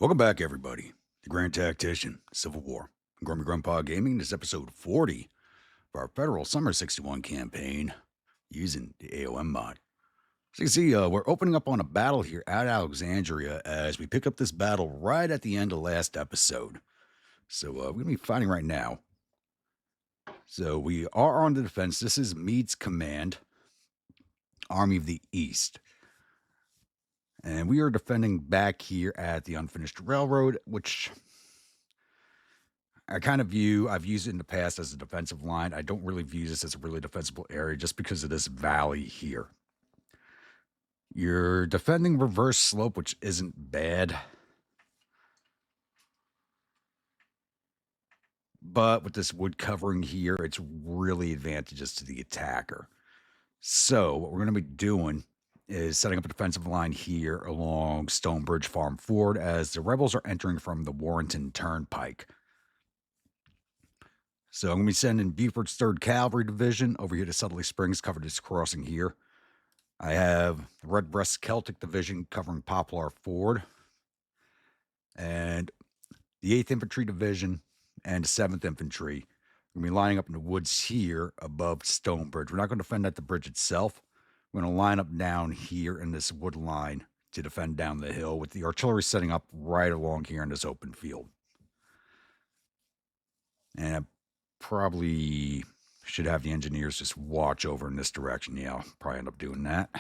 Welcome back, everybody. The Grand Tactician, Civil War, and Grummy Grandpa Gaming. This is episode 40 of our Federal Summer 61 campaign using the a.o.m mod. So you can see, we're opening up on a battle here at Alexandria as we pick up this battle right at the end of last episode. So we're going to be fighting right now. So we are on the defense. This is Meade's command, Army of the East. And we are defending back here at the Unfinished Railroad, which I kind of view, I've used it in the past as a defensive line. I don't really view this as a really defensible area just because of this valley here. You're defending reverse slope, which isn't bad. But with this wood covering here, it's really advantageous to the attacker. So what we're going to be doing is setting up a defensive line here along Stonebridge Farm Ford as the rebels are entering from the Warrenton Turnpike. So I'm going to be sending Buford's 3rd Cavalry Division over here to Sudley Springs, cover this crossing here. I have the Redbreast Celtic Division covering Poplar Ford. And the 8th Infantry Division and the 7th Infantry are going to be lining up in the woods here above Stonebridge. We're not going to defend at the bridge itself. We're going to line up down here in this wood line to defend down the hill with the artillery setting up right along here in this open field. And I probably should have the engineers just watch over in this direction. Yeah, I'll probably end up doing that.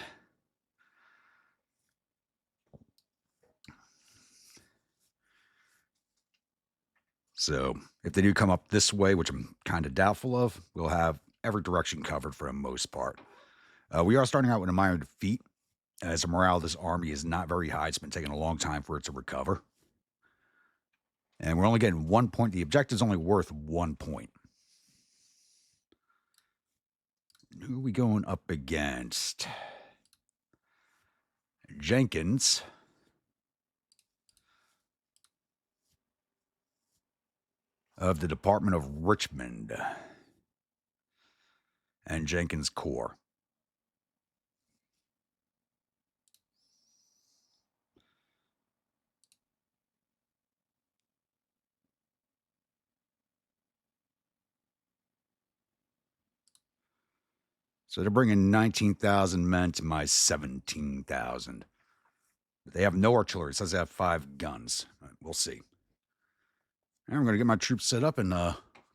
So if they do come up this way, which I'm kind of doubtful of, we'll have every direction covered for the most part. We are starting out with a minor defeat, as the morale of this army is not very high. It's been taking a long time for it to recover. And we're only getting 1 point. The objective is only worth 1 point. Who are we going up against? Jenkins. Of the Department of Richmond. And Jenkins Corps. So they're bringing 19,000 men to my 17,000. They have no artillery. It says they have 5 guns. We'll see. And I'm going to get my troops set up and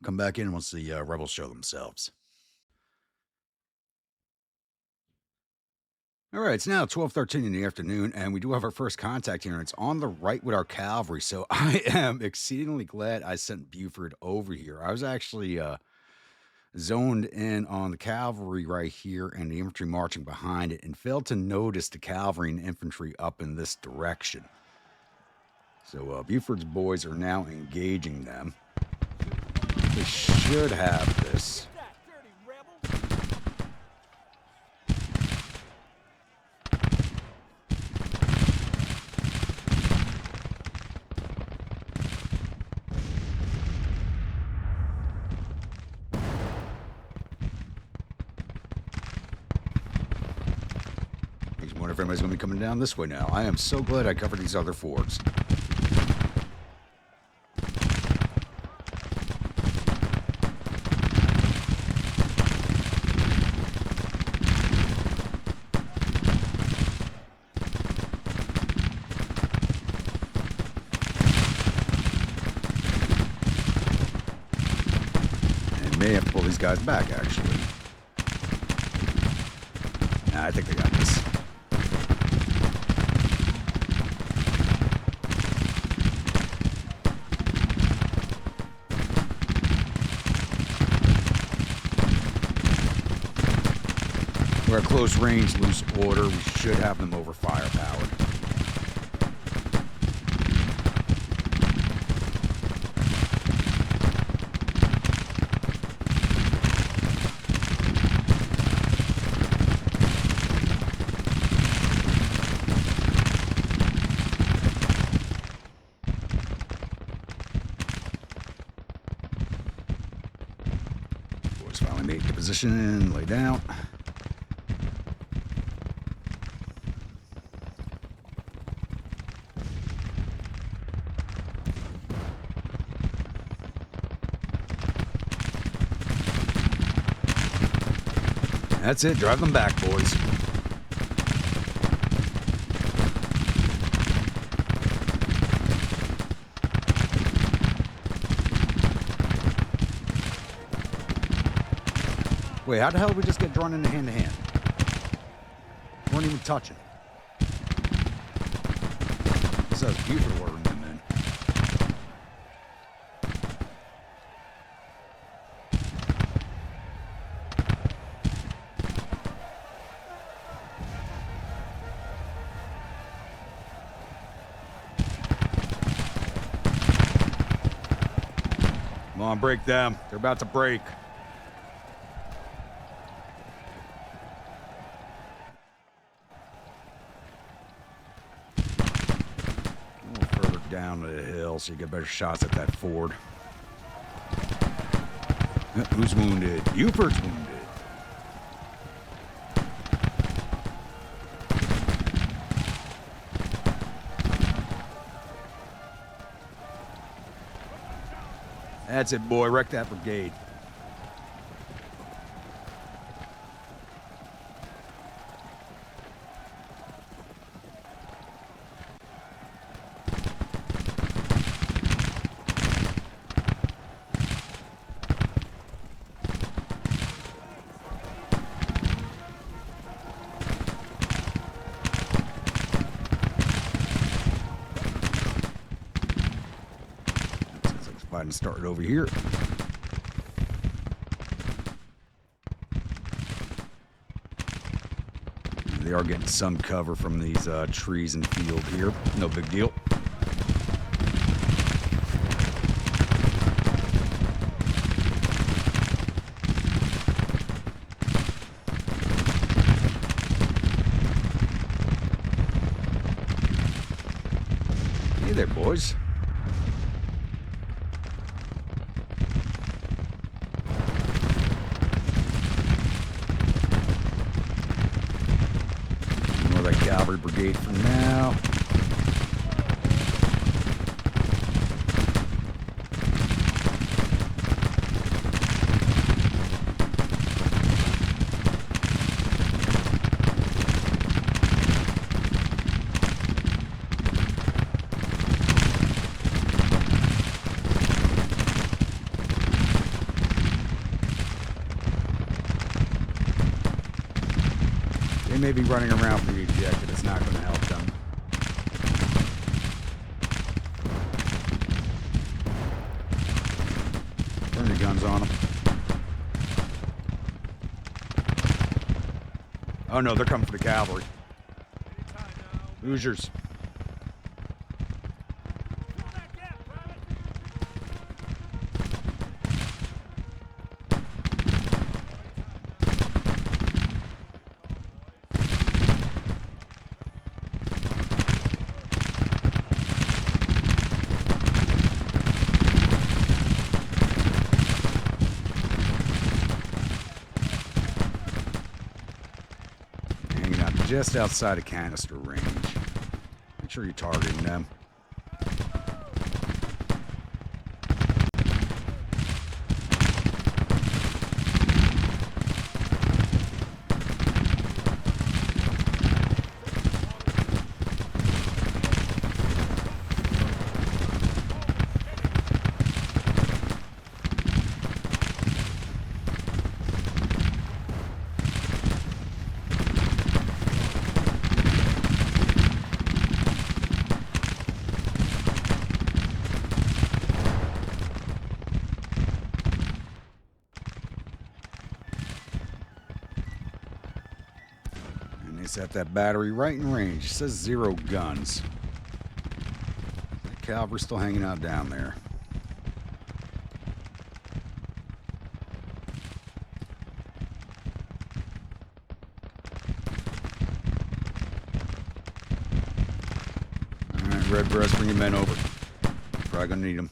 come back in once the rebels show themselves. All right, it's now 12:13 in the afternoon, and we do have our first contact here, and it's on the right with our cavalry. So I am exceedingly glad I sent Buford over here. I was actually zoned in on the cavalry right here and the infantry marching behind it and failed to notice the cavalry and infantry up in this direction. So Buford's boys are now engaging them. They should have this. I wonder if anybody's going to be coming down this way now. I am so glad I covered these other fords. And may have to pull these guys back, actually. Nah, I think they got this. We're at close range, loose order. We should have them over firepower. Boys finally made the position, lay down. That's it. Drive them back, boys. Wait, how the hell did we just get drawn into hand-to-hand? Weren't even touching. This has Buford ordering them in. Come on, break them. They're about to break. Down the hill so you get better shots at that ford. Who's wounded? Buford's wounded. That's it, boy. Wreck that brigade. Fighting started over here. They are getting some cover from these trees and field here. No big deal. Hey there, boys. Cavalry brigade for now. They may be running around for the objective. It's not going to help them. Turn your guns on them. Oh no, they're coming for the cavalry. Hoosiers. Just outside of canister range. Make sure you're targeting them. Set that battery right in range. It says 0 guns. The cavalry's still hanging out down there. Alright, Redbreast, bring your men over. Probably gonna need them.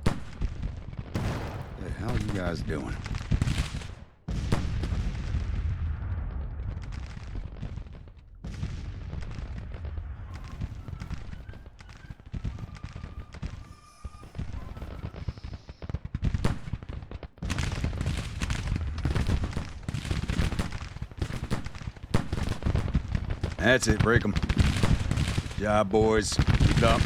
What the hell are you guys doing? That's it, break them. Good job, boys. Keep it up.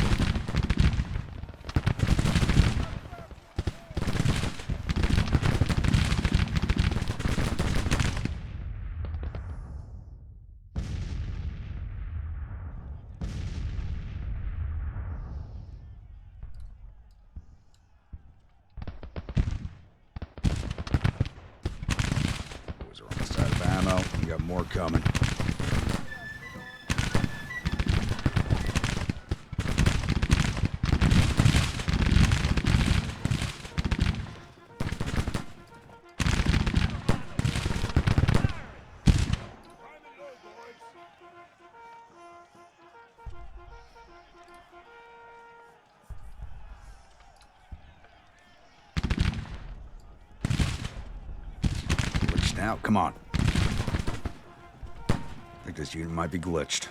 Boys are on the side of ammo. We got more coming. Now, come on. I think this unit might be glitched.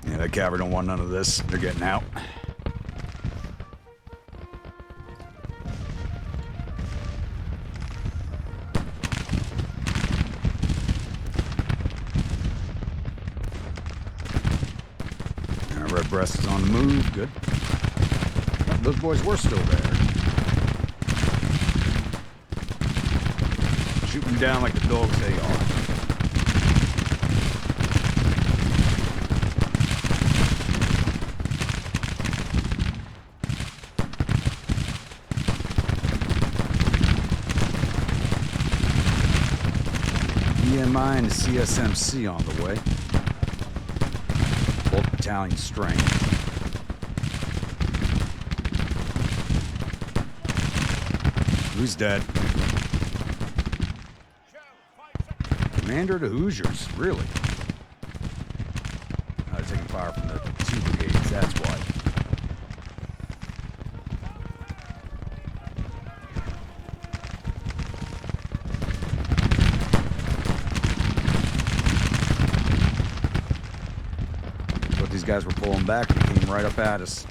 Yeah, that cavalry don't want none of this. They're getting out. Red breast is on the move. Good. Oh, those boys were still there. Shoot them down like the dogs they are. EMI and the CSMC on the way. Both battalion strength. Who's dead? Commander to Hoosiers, really? They're taking fire from the 2 brigades, that's why. These guys were pulling back and came right up at us.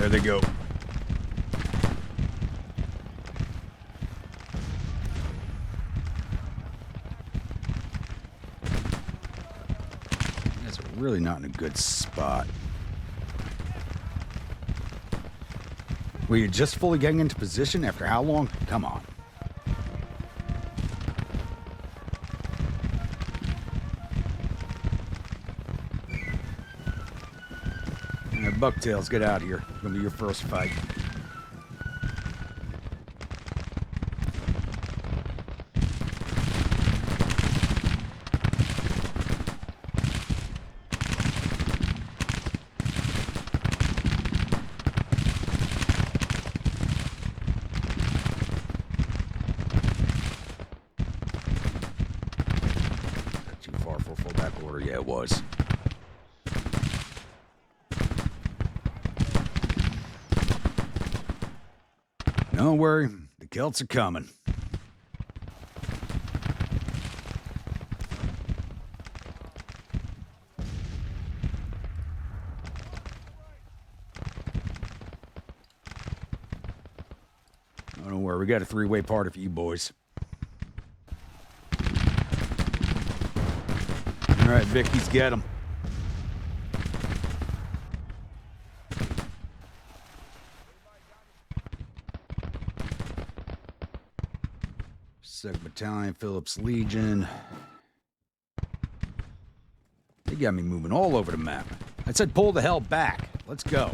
There they go. That's really not in a good spot. Were you just fully getting into position after how long? Come on. Bucktails, get out of here. It's gonna be your first fight. Is that too far for a full back order? Yeah, it was. Don't worry, the Celts are coming. worry, we got a three-way party for you boys. All right, Vicky's get him. Second Battalion, Phillips Legion. They got me moving all over the map. I said pull the hell back. Let's go.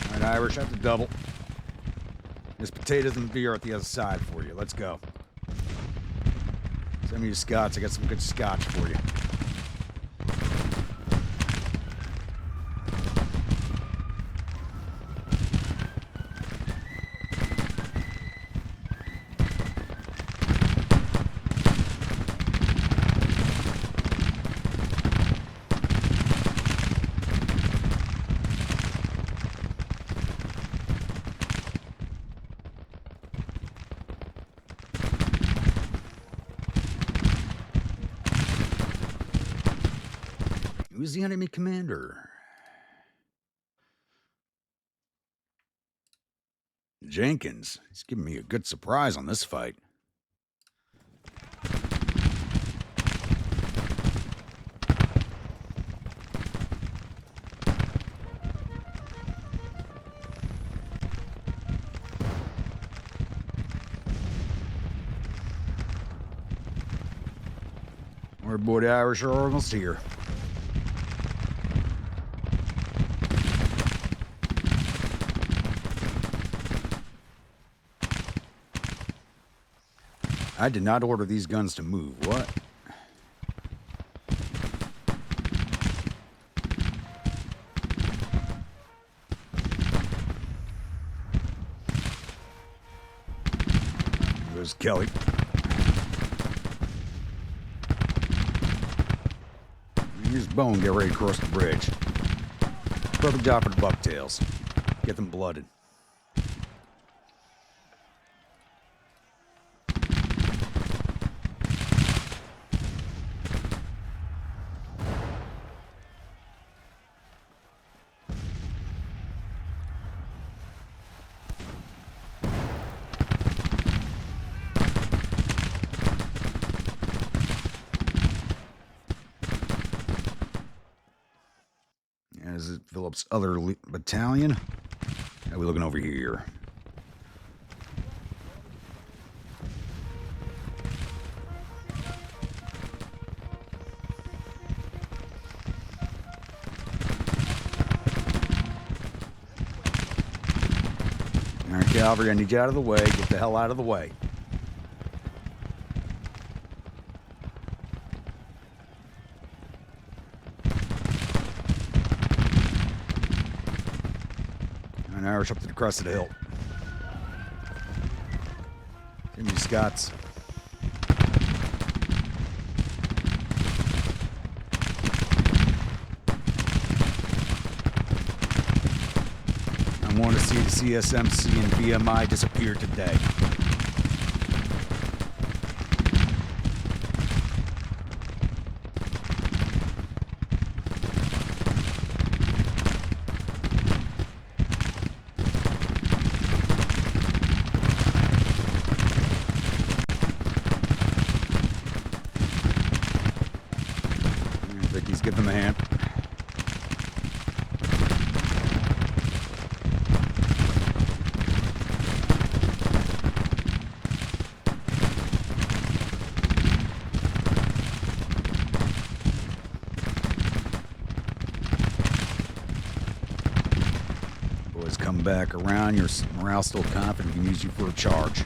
All right, Irish, have to double. There's potatoes and beer at the other side for you. Let's go. Send me your Scots. I got some good Scotch for you. Who's the enemy commander? Jenkins. He's giving me a good surprise on this fight. Our boy the Irish are almost here. I did not order these guns to move. What? There's Kelly. Here's Bone. Get ready to cross the bridge. Perfect job for the bucktails. Get them blooded. Is it Phillips' other battalion? How are we looking over here? All right, cavalry, I need you out of the way. Get the hell out of the way. Irish up to the crest of the hill. Give me Scots. I want to see the CSMC and BMI disappear today. Give them a hand. Boys, come back around. Your morale still confident. We can use you for a charge.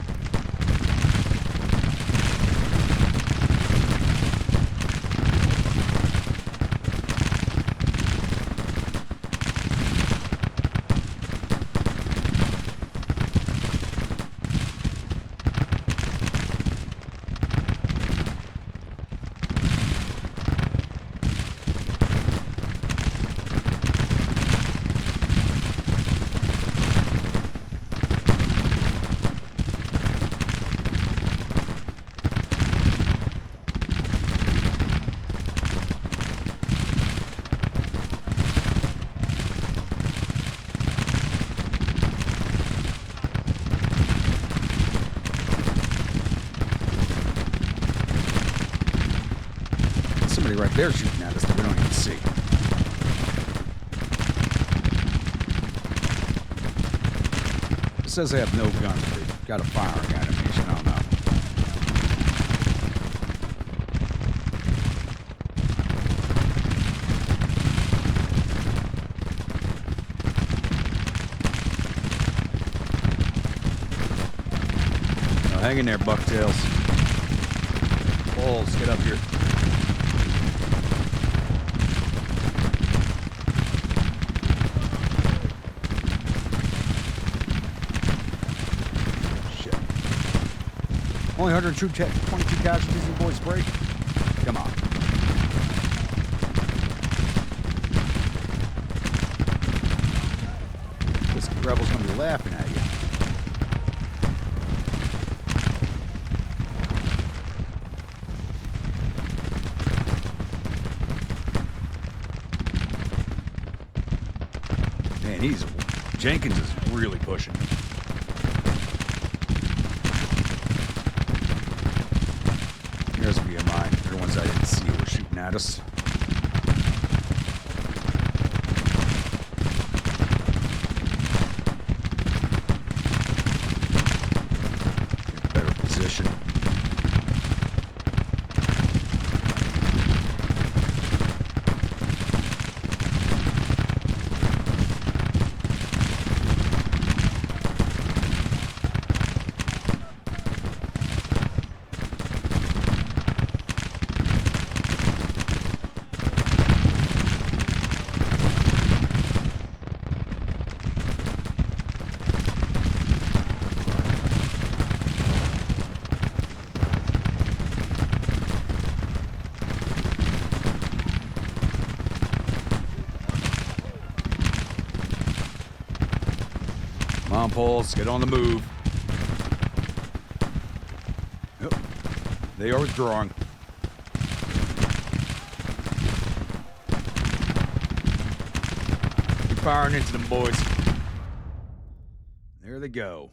right there shooting at us that we don't even see. It says they have no guns, but they've got a firing animation. I don't know. Hang in there, bucktails. Balls, get up here. Shit. Only 122 casualties in Boys Break. Come on. This rebel's gonna be laughing at you. Jenkins is really pushing. Here's a BMI. They're the ones I didn't see were shooting at us. Better position. Come on, Poles, get on the move. Yep. They are withdrawing. Keep firing into them, boys. There they go.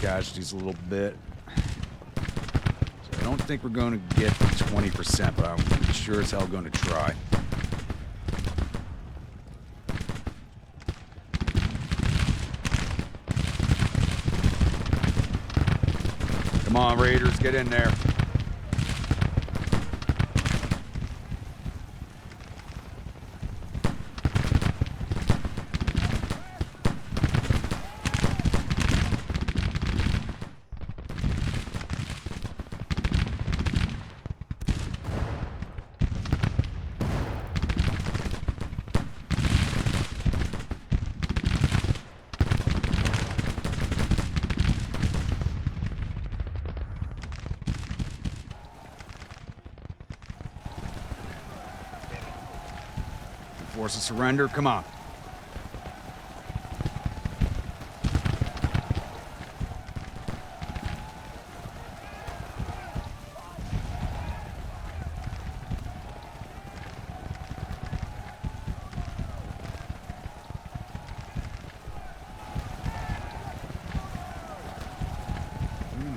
Casualties a little bit. So I don't think we're going to get 20%, but I'm sure as hell going to try. Come on, Raiders, get in there. Force a surrender, come on.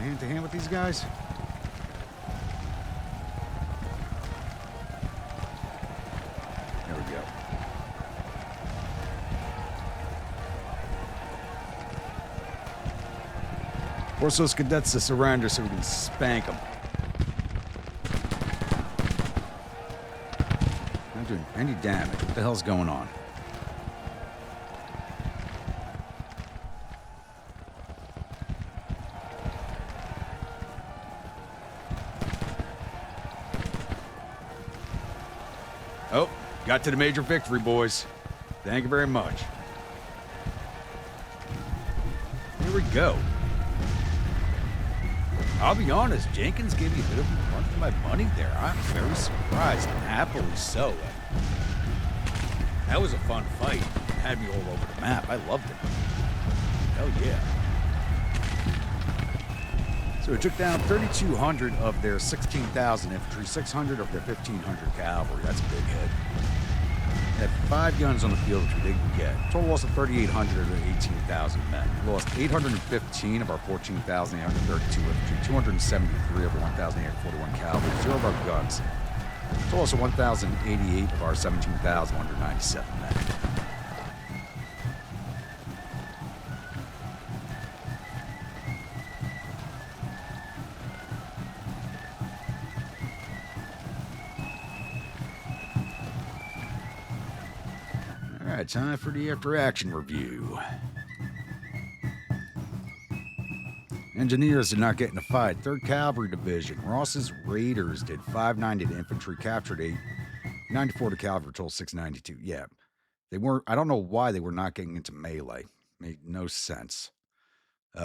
Hand to hand with these guys? There we go. Force those cadets to surrender so we can spank them. Not doing any damage. What the hell's going on? Oh, got to the major victory, boys. Thank you very much. Here we go. I'll be honest, Jenkins gave me a bit of a run for my money there. I'm very surprised, and happily so. That was a fun fight. It had me all over the map. I loved it. Hell yeah. So it took down 3,200 of their 16,000 infantry, 600 of their 1,500 cavalry. That's a big hit. They had 5 guns on the field, which we didn't get. Total loss of 3,800 of their 18,000 men. We lost 815 of our 14,832 infantry, 273 of our 1,841 cavalry, 0 of our guns. Total loss of 1,088 of our 17,197 men. All right, time for the after-action review. Engineers did not get in a fight. 3rd Cavalry Division. Ross's Raiders did 590 to infantry, captured 8. 94 to cavalry, total 692. Yeah, they weren't. I don't know why they were not getting into melee. Made no sense.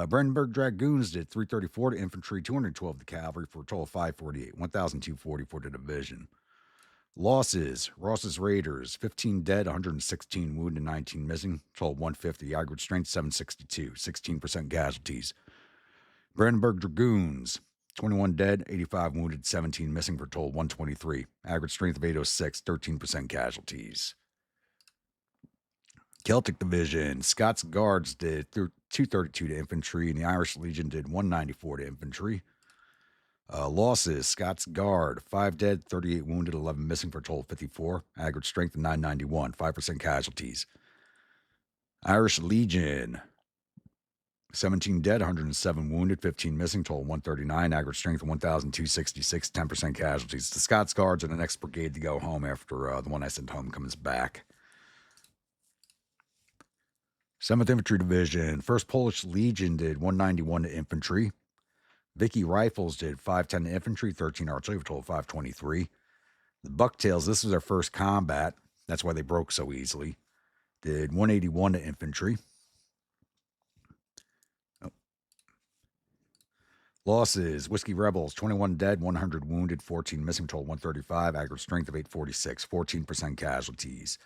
Brandenburg Dragoons did 334 to infantry, 212 to cavalry, for a total of 548. 1,240 for the division. Losses: Ross's Raiders, 15 dead, 116 wounded, 19 missing, total 150. Aggregate strength 762, 16% casualties. Brandenburg Dragoons, 21 dead, 85 wounded, 17 missing, for a total 123. Aggregate strength of 806, 13% casualties. Celtic Division, Scots Guards did 232 to infantry, and the Irish Legion did 194 to infantry. Losses: Scots Guard, 5 dead, 38 wounded, 11 missing, for a total of 54. Aggregate strength of 991, 5% casualties. Irish Legion, 17 dead, 107 wounded, 15 missing, total 139. Aggregate strength of 1,266, 10% casualties. The Scots Guards are the next brigade to go home after the one I sent home comes back. 7th Infantry Division, 1st Polish Legion did 191 to infantry. Vicky Rifles did 510 to infantry, 13 artillery, for a total of 523. The Bucktails, this was their first combat. That's why they broke so easily. Did 181 to infantry. Losses: Whiskey Rebels, 21 dead, 100 wounded, 14 missing, total 135. Aggregate strength of 846, 14% casualties.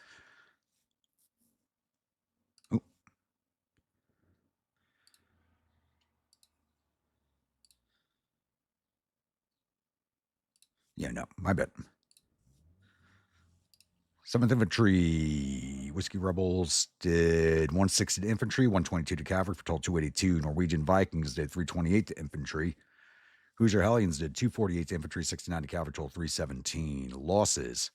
Yeah, no, my bad. 7th Infantry, Whiskey Rebels did 160 to infantry, 122 to cavalry, for total 282. Norwegian Vikings did 328 to infantry. Hoosier Hellions did 248 to infantry, 69 to cavalry, total 317. Losses: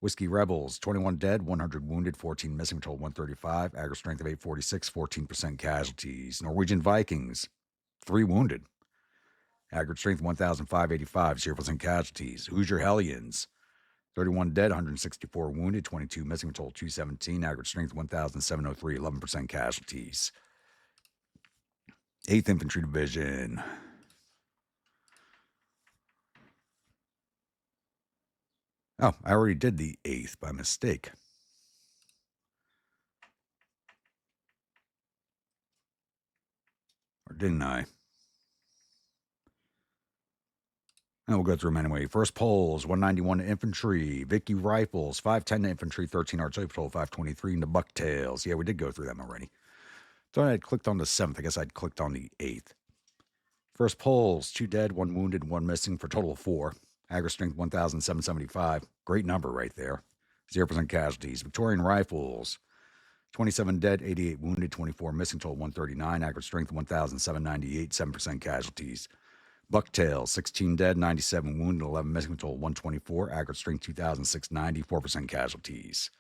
Whiskey Rebels, 21 dead, 100 wounded, 14 missing, total 135. Aggregate strength of 846, 14% casualties. Norwegian Vikings, 3 wounded. Aggregate strength 1,585, 0% casualties. Hoosier Hellions, 31 dead, 164 wounded, 22 missing, total 217. Aggregate strength 1,703, 11% casualties. 8th Infantry Division. Oh, I already did the 8th by mistake. Or didn't I? And we'll go through them anyway. 1st Poles, 191 to infantry. Vicky Rifles, 510 to infantry, 13 artillery, total 523. And the Bucktails. Yeah, we did go through them already. Thought I had clicked on the 7th. I guess I'd clicked on the 8th. 1st Poles, 2 dead, 1 wounded, 1 missing, for a total of 4. Aggregate strength 1,775. Great number right there. 0% casualties. Victorian Rifles, 27 dead, 88 wounded, 24 missing, total 139. Aggregate strength 1,798, 7% casualties. Bucktail, 16 dead, 97 wounded, 11 missing, total 124. Aggregate strength 2,690, 4% casualties.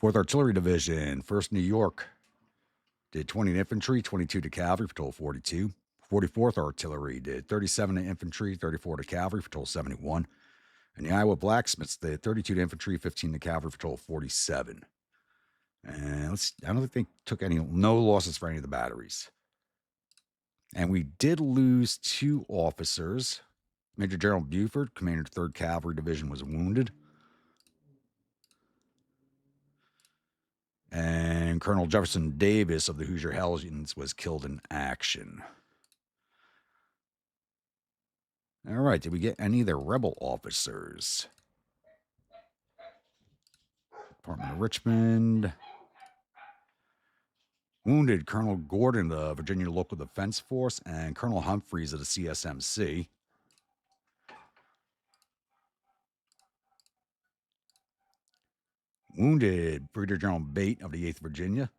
4th Artillery Division, 1st New York, did 20 to infantry, 22 to cavalry, for total 42. 44th Artillery did 37 to infantry, 34 to cavalry, for total 71. And the Iowa Blacksmiths did 32 to infantry, 15 to cavalry, for total 47. And I don't think they took no losses for any of the batteries. And we did lose 2 officers. Major General Buford, commander of 3rd Cavalry Division, was wounded. And Colonel Jefferson Davis of the Hoosier Hellions was killed in action. All right, did we get any of their rebel officers? Department of Richmond. Wounded Colonel Gordon of the Virginia Local Defense Force and Colonel Humphreys of the CSMC. Wounded Brigadier General Bate of the 8th Virginia,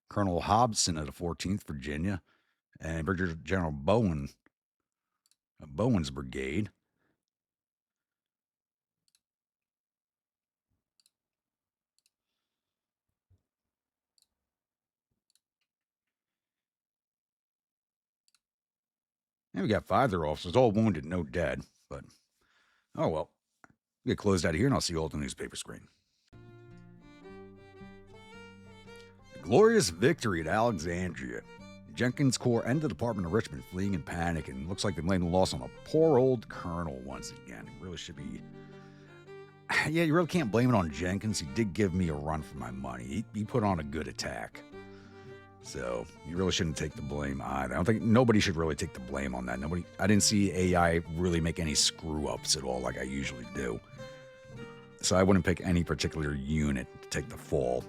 Colonel Hobson of the 14th Virginia, and Brigadier General Bowen of Bowen's Brigade. And we got 5 other officers, all wounded, no dead. But, oh well. We get closed out of here, and I'll see you all at the newspaper screen. The glorious victory at Alexandria. Jenkins' Corps and the Department of Richmond fleeing in panic, and looks like they blamed the loss on a poor old colonel once again. It really should be... Yeah, you really can't blame it on Jenkins. He did give me a run for my money. He put on a good attack. So you really shouldn't take the blame either. I don't think nobody should really take the blame on that. I didn't see AI really make any screw ups at all like I usually do. So I wouldn't pick any particular unit to take the fall.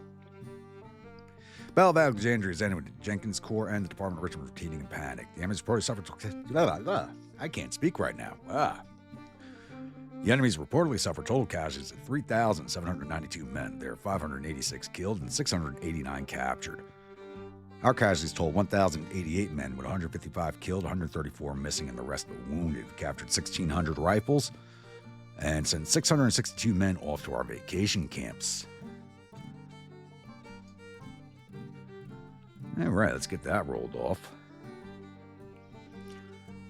Battle of Alexandria is ended with Jenkins' Corps and the Department of Richmond retreating in panic. The enemy's reportedly suffered... I can't speak right now. The enemies reportedly suffered total casualties of 3,792 men. There are 586 killed and 689 captured. Our casualties totaled 1,088 men, with 155 killed, 134 missing, and the rest were wounded. We captured 1,600 rifles and sent 662 men off to our vacation camps. All right, let's get that rolled off.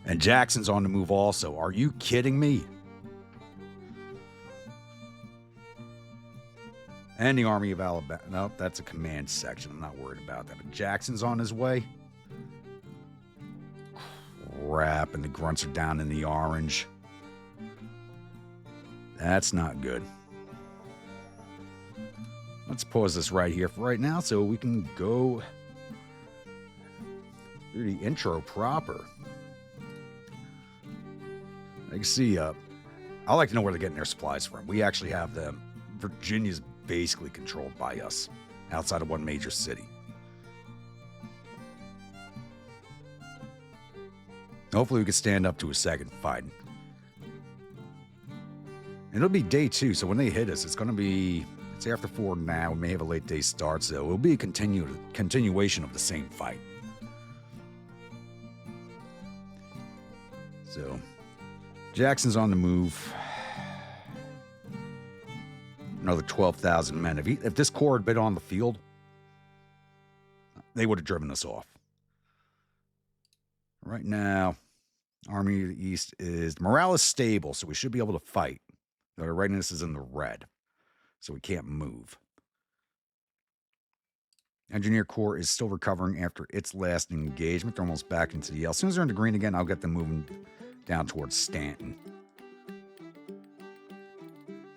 And Jackson's on the move also. Are you kidding me? And the Army of Alabama. Nope, that's a command section. I'm not worried about that. But Jackson's on his way. Crap, and the grunts are down in the orange. That's not good. Let's pause this right here for right now so we can go through the intro proper. I can see, I like to know where they're getting their supplies from. We actually have them. Virginia's basically controlled by us, outside of one major city. Hopefully we can stand up to a second fight. And it'll be day 2, so when they hit us, it's going to be... It's after 4 now. We may have a late day start, so it'll be a continuation of the same fight. So, Jackson's on the move. Another 12,000 men. If this corps had been on the field, they would have driven us off. Right now, Army of the East is... Morale is stable, so we should be able to fight. Our readiness is in the red, so we can't move. Engineer Corps is still recovering after its last engagement. They're almost back into the yell. As soon as they're in the green again, I'll get them moving down towards Stanton.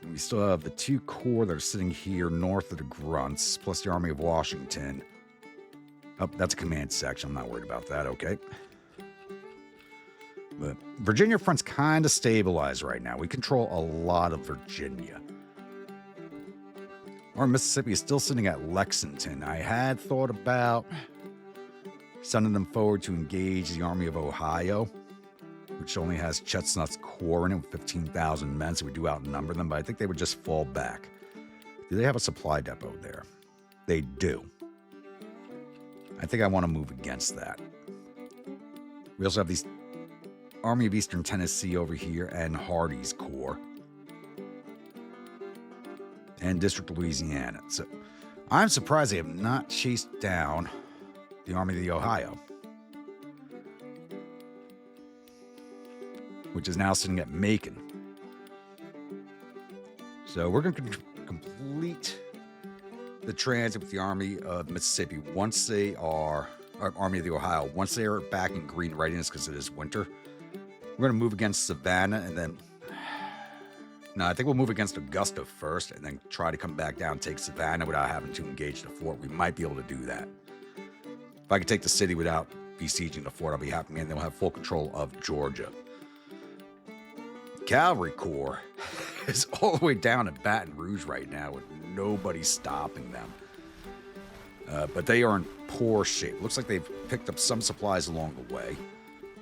We still have the 2 corps that are sitting here north of the grunts, plus the Army of Washington. Oh, that's a command section. I'm not worried about that, okay. But Virginia front's kind of stabilized right now. We control a lot of Virginia. Our Mississippi is still sitting at Lexington. I had thought about sending them forward to engage the Army of Ohio, which only has Chestnut's Corps in it with 15,000 men, so we do outnumber them, but I think they would just fall back. Do they have a supply depot there? They do. I think I want to move against that. We also have these Army of Eastern Tennessee over here and Hardee's Corps. And District of Louisiana. So I'm surprised they have not chased down the Army of the Ohio, which is now sitting at Macon. So we're going to complete the transit with the Army of Mississippi once they are, or Army of the Ohio, once they are back in green readiness because it is winter. We're going to move against Savannah and then... No, I think we'll move against Augusta first and then try to come back down and take Savannah without having to engage the fort. We might be able to do that. If I could take the city without besieging the fort, I'll be happy, and they'll have full control of Georgia. Cavalry Corps is all the way down at Baton Rouge right now with nobody stopping them. But they are in poor shape. Looks like they've picked up some supplies along the way,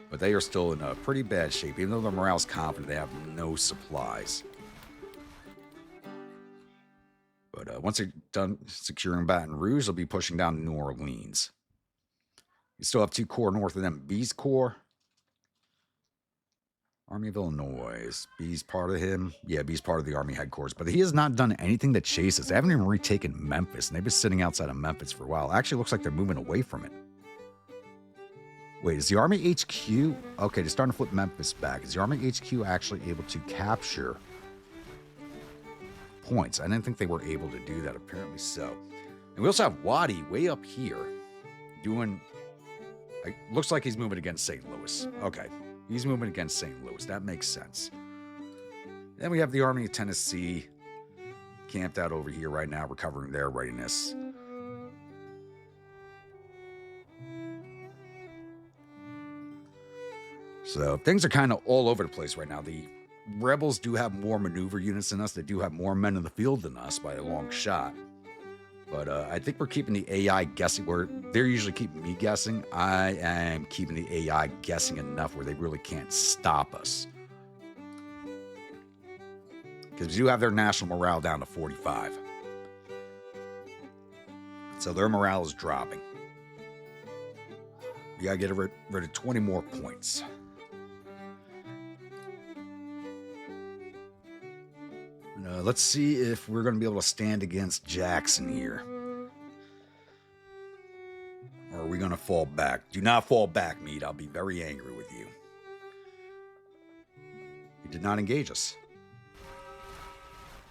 but they are still in a pretty bad shape. Even though their morale's confident, they have no supplies. But once they're done securing Baton Rouge, they'll be pushing down to New Orleans. You still have 2 corps north of them. B's Corps. Army of Illinois. Is B's part of him? Yeah, B's part of the Army headquarters. But he has not done anything to chase us. They haven't even retaken Memphis, and they've been sitting outside of Memphis for a while. Actually, looks like they're moving away from it. Wait, is the Army HQ... Okay, they're starting to flip Memphis back. Is the Army HQ actually able to capture points? I didn't think they were able to do that. Apparently so. And we also have Wadi way up here doing... looks like he's moving against St. Louis. Okay, he's moving against St. Louis. That makes sense. Then we have the Army of Tennessee camped out over here right now, recovering their readiness. So things are kind of all over the place right now. The rebels do have more maneuver units than us. They do have more men in the field than us by a long shot. But I think we're keeping the AI guessing. They're usually keeping me guessing. I am keeping the AI guessing enough where they really can't stop us. Because we do have their national morale down to 45. So their morale is dropping. We gotta get rid of 20 more points. Let's see if we're going to be able to stand against Jackson here. Or are we going to fall back? Do not fall back, Meade. I'll be very angry with you. He did not engage us.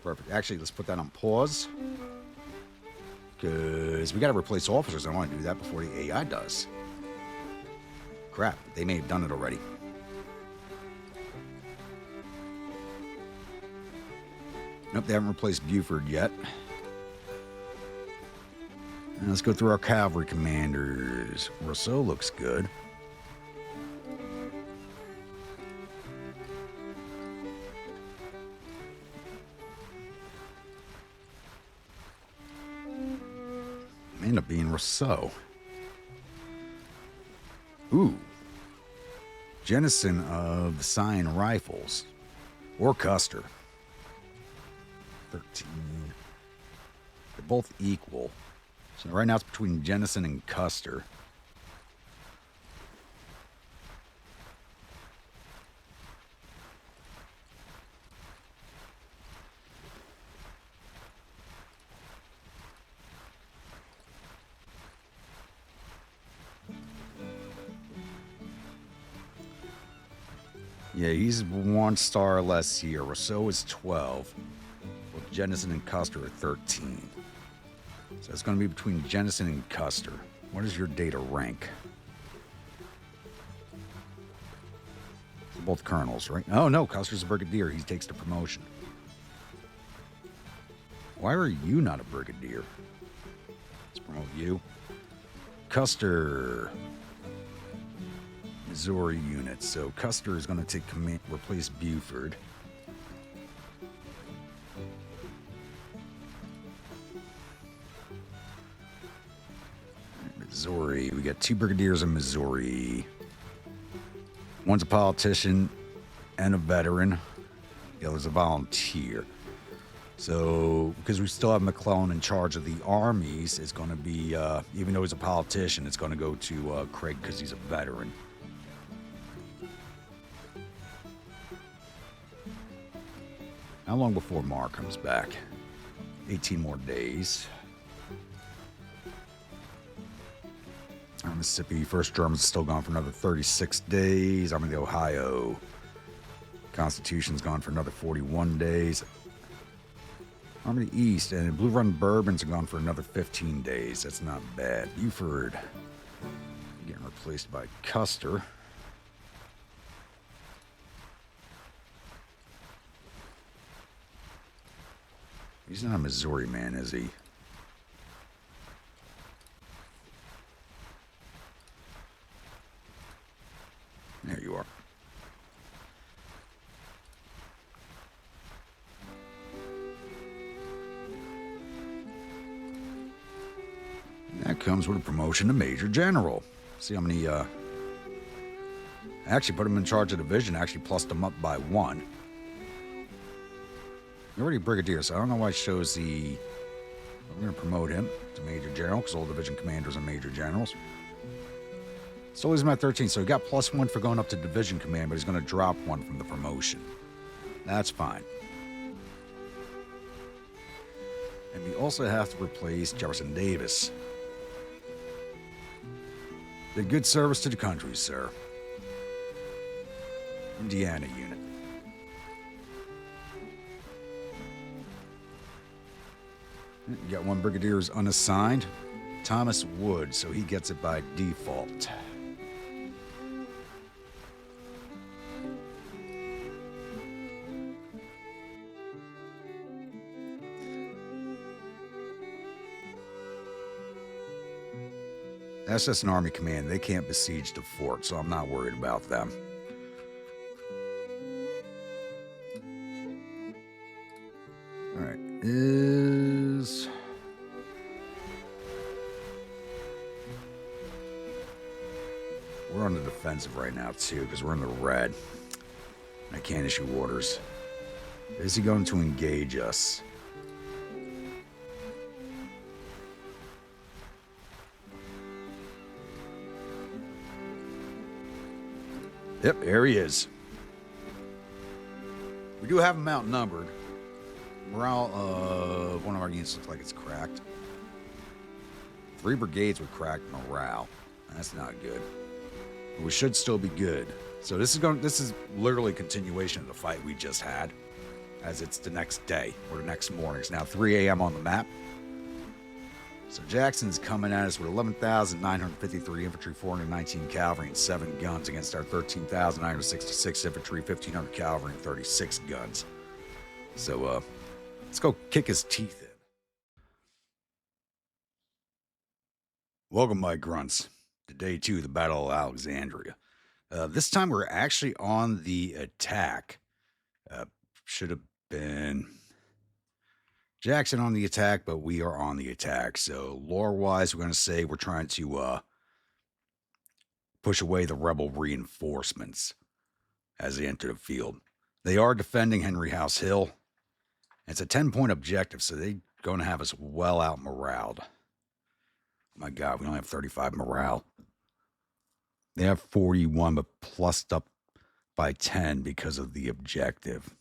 Perfect. Actually, let's put that on pause. Because we got to replace officers. I want to do that before the AI does. Crap. They may have done it already. Nope, they haven't replaced Buford yet. And let's go through our cavalry commanders. Rousseau looks good. May end up being Rousseau. Ooh. Jennison of the Scion Rifles. Or Custer. 13. They're both equal. So right now it's between Jennison and Custer. Yeah, he's 1 star less here. Rousseau is 12. Jennison and Custer are 13. So it's going to be between Jennison and Custer. What is your data rank? They're both colonels, right? Oh, no, Custer's a brigadier. He takes the promotion. Why are you not a brigadier? Let's promote you. Custer. Missouri unit. So Custer is going to take command, replace Buford. Missouri. We got 2 brigadiers in Missouri. One's a politician and a veteran. The other's a volunteer. So, because we still have McClellan in charge of the armies, it's going to be, even though he's a politician, it's going to go to Craig because he's a veteran. How long before Marr comes back? 18 more days. Mississippi, 1st Germans still gone for another 36 days. Army of the Ohio. Constitution's gone for another 41 days. Army of the East and Blue Run Bourbons are gone for another 15 days. That's not bad. Buford getting replaced by Custer. He's not a Missouri man, is he? There you are. that comes with a promotion to Major General. See how many, actually put him in charge of the division, actually plussed him up by 1. You're already Brigadier, so I don't know why it shows the... We're going to promote him to Major General, because all division commanders are Major Generals. So he's at 13, so he got +1 for going up to division command, but he's going to drop 1 from the promotion. That's fine. And we also have to replace Jefferson Davis. Did good service to the country, sir. Indiana unit. You got 1 Brigadier's unassigned. Thomas Wood, so he gets it by default. That's just an Army command. They can't besiege the fort, so I'm not worried about them. All right, we're on the defensive right now, too, because we're in the red. I can't issue orders. Is he going to engage us? Yep, there he is. We do have him outnumbered. Morale of one of our units looks like it's cracked. 3 brigades with cracked morale. That's not good. But we should still be good. So this is literally a continuation of the fight we just had, as it's the next day or the next morning. It's now 3 a.m. on the map. So Jackson's coming at us with 11,953 infantry, 419 cavalry, and 7 guns against our 13,966 infantry, 1,500 cavalry, and 36 guns. So, let's go kick his teeth in. Welcome, my grunts, to day 2 of the Battle of Alexandria. This time we're actually on the attack. Should have been Jackson on the attack, but we are on the attack. So lore-wise, we're going to say we're trying to push away the rebel reinforcements as they enter the field. They are defending Henry House Hill. It's a 10-point objective, so they're going to have us well out moraled. My God, we only have 35 morale. They have 41, but plussed up by 10 because of the objective.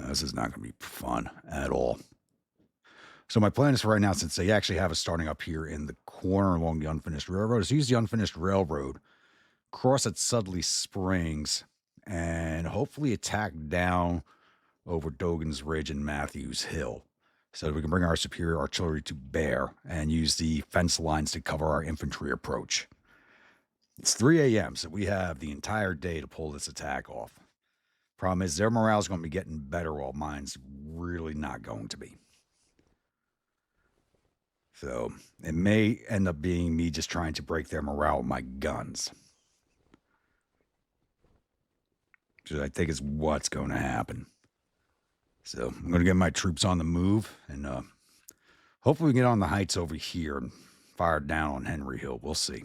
This is not going to be fun at all. So my plan is for right now, since they actually have us starting up here in the corner along the unfinished railroad, is to use the unfinished railroad, cross at Sudley Springs, and hopefully attack down over Dogan's Ridge and Matthews Hill, so that we can bring our superior artillery to bear and use the fence lines to cover our infantry approach. It's 3 a.m., so we have the entire day to pull this attack off. Problem is, their morale is going to be getting better while mine's really not going to be. So it may end up being me just trying to break their morale with my guns. So I think is what's going to happen. So I'm going to get my troops on the move, and hopefully we can get on the heights over here and fire down on Henry Hill. We'll see.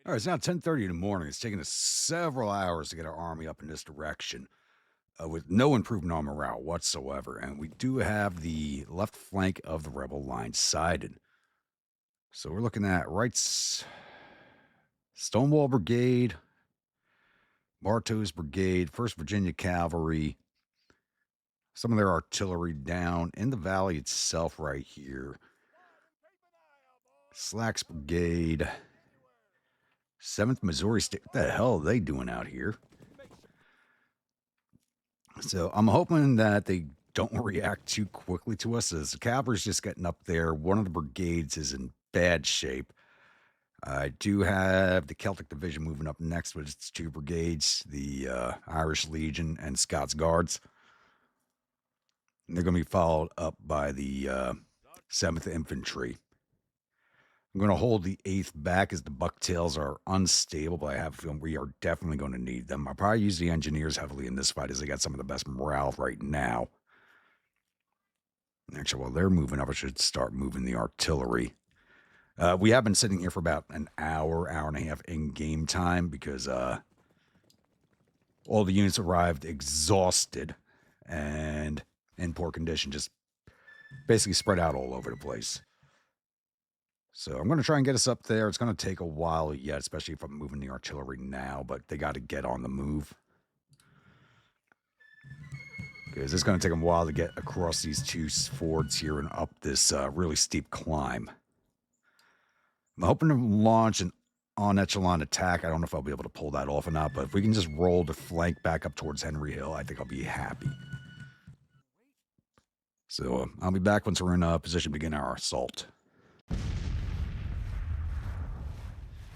All right, it's now 10:30 in the morning. It's taken us several hours to get our army up in this direction with no improvement on morale whatsoever. And we do have the left flank of the rebel line sided. So we're looking at Stonewall Brigade, Bartow's Brigade, 1st Virginia Cavalry, some of their artillery down in the valley itself right here. Slack's Brigade, 7th Missouri State. What the hell are they doing out here? So I'm hoping that they don't react too quickly to us, as the cavalry's just getting up there. One of the brigades is in bad shape. I do have the Celtic Division moving up next with its 2 brigades, the Irish Legion and Scots Guards. And they're going to be followed up by the 7th Infantry. I'm going to hold the 8th back as the bucktails are unstable, but I have a feeling we are definitely going to need them. I'll probably use the engineers heavily in this fight, as they got some of the best morale right now. Actually, while they're moving up, I should start moving the artillery. We have been sitting here for about an hour and a half in game time because all the units arrived exhausted and in poor condition, just basically spread out all over the place. So I'm going to try and get us up there. It's going to take a while yet, especially if I'm moving the artillery now, but they got to get on the move. Because it's going to take them a while to get across these two fords here and up this really steep climb. I'm hoping to launch an on-echelon attack. I don't know if I'll be able to pull that off or not, but if we can just roll the flank back up towards Henry Hill, I think I'll be happy. So I'll be back once we're in position to begin our assault.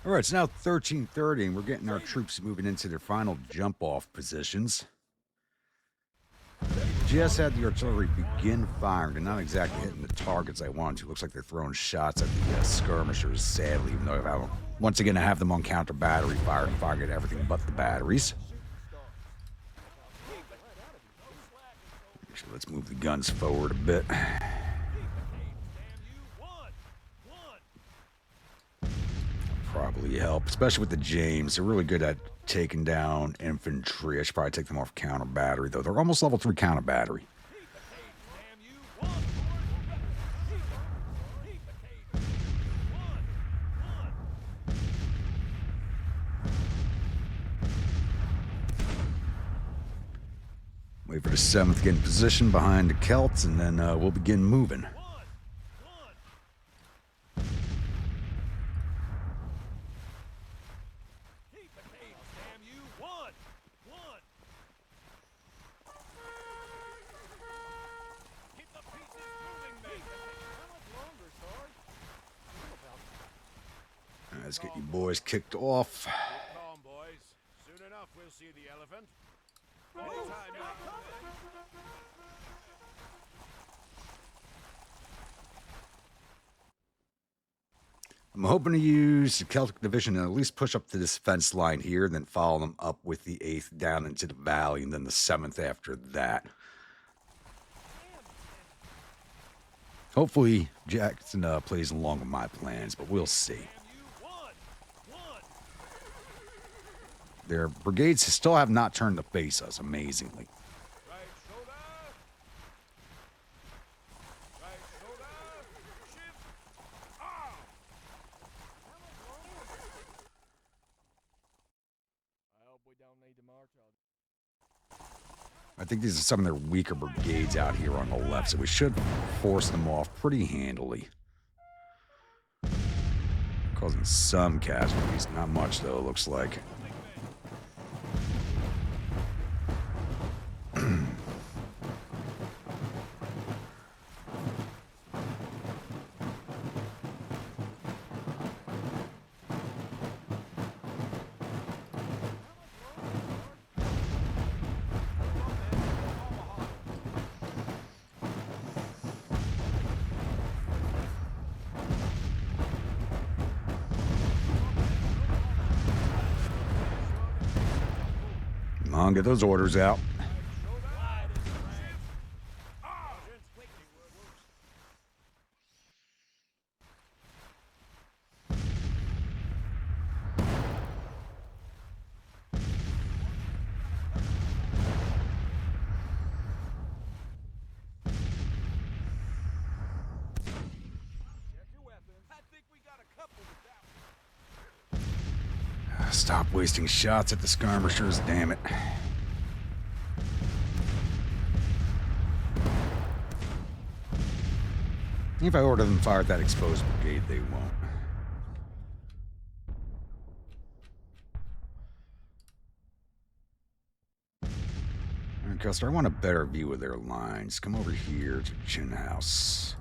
All right, it's now 13:30, and we're getting our troops moving into their final jump-off positions. Just had the artillery begin firing. They're not exactly hitting the targets I want to. Looks like they're throwing shots at the skirmishers, sadly, even though once again I have them on counter battery fire and firing at everything but the batteries. Actually, let's move the guns forward a bit. Probably help, especially with the James. They're really good at taking down infantry. I should probably take them off counter battery, though. They're almost level 3 counter battery. Wait for the 7th to get in position behind the Celts, and then we'll begin moving. Let's get you boys kicked off. Calm, boys. Soon enough, we'll see the elephant. I'm hoping to use the Celtic Division and at least push up to this fence line here, then follow them up with the 8th down into the valley, and then the 7th after that. Hopefully, Jackson plays along with my plans, but we'll see. Their brigades still have not turned to face us, amazingly. I think these are some of their weaker brigades out here on the left, so we should force them off pretty handily. Causing some casualties, not much though, it looks like. Come on, get those orders out. Stop wasting shots at the skirmishers, damn it. If I order them to fire at that exposed brigade, they won't. Alright, Custer, I want a better view of their lines. Come over here to Chin House.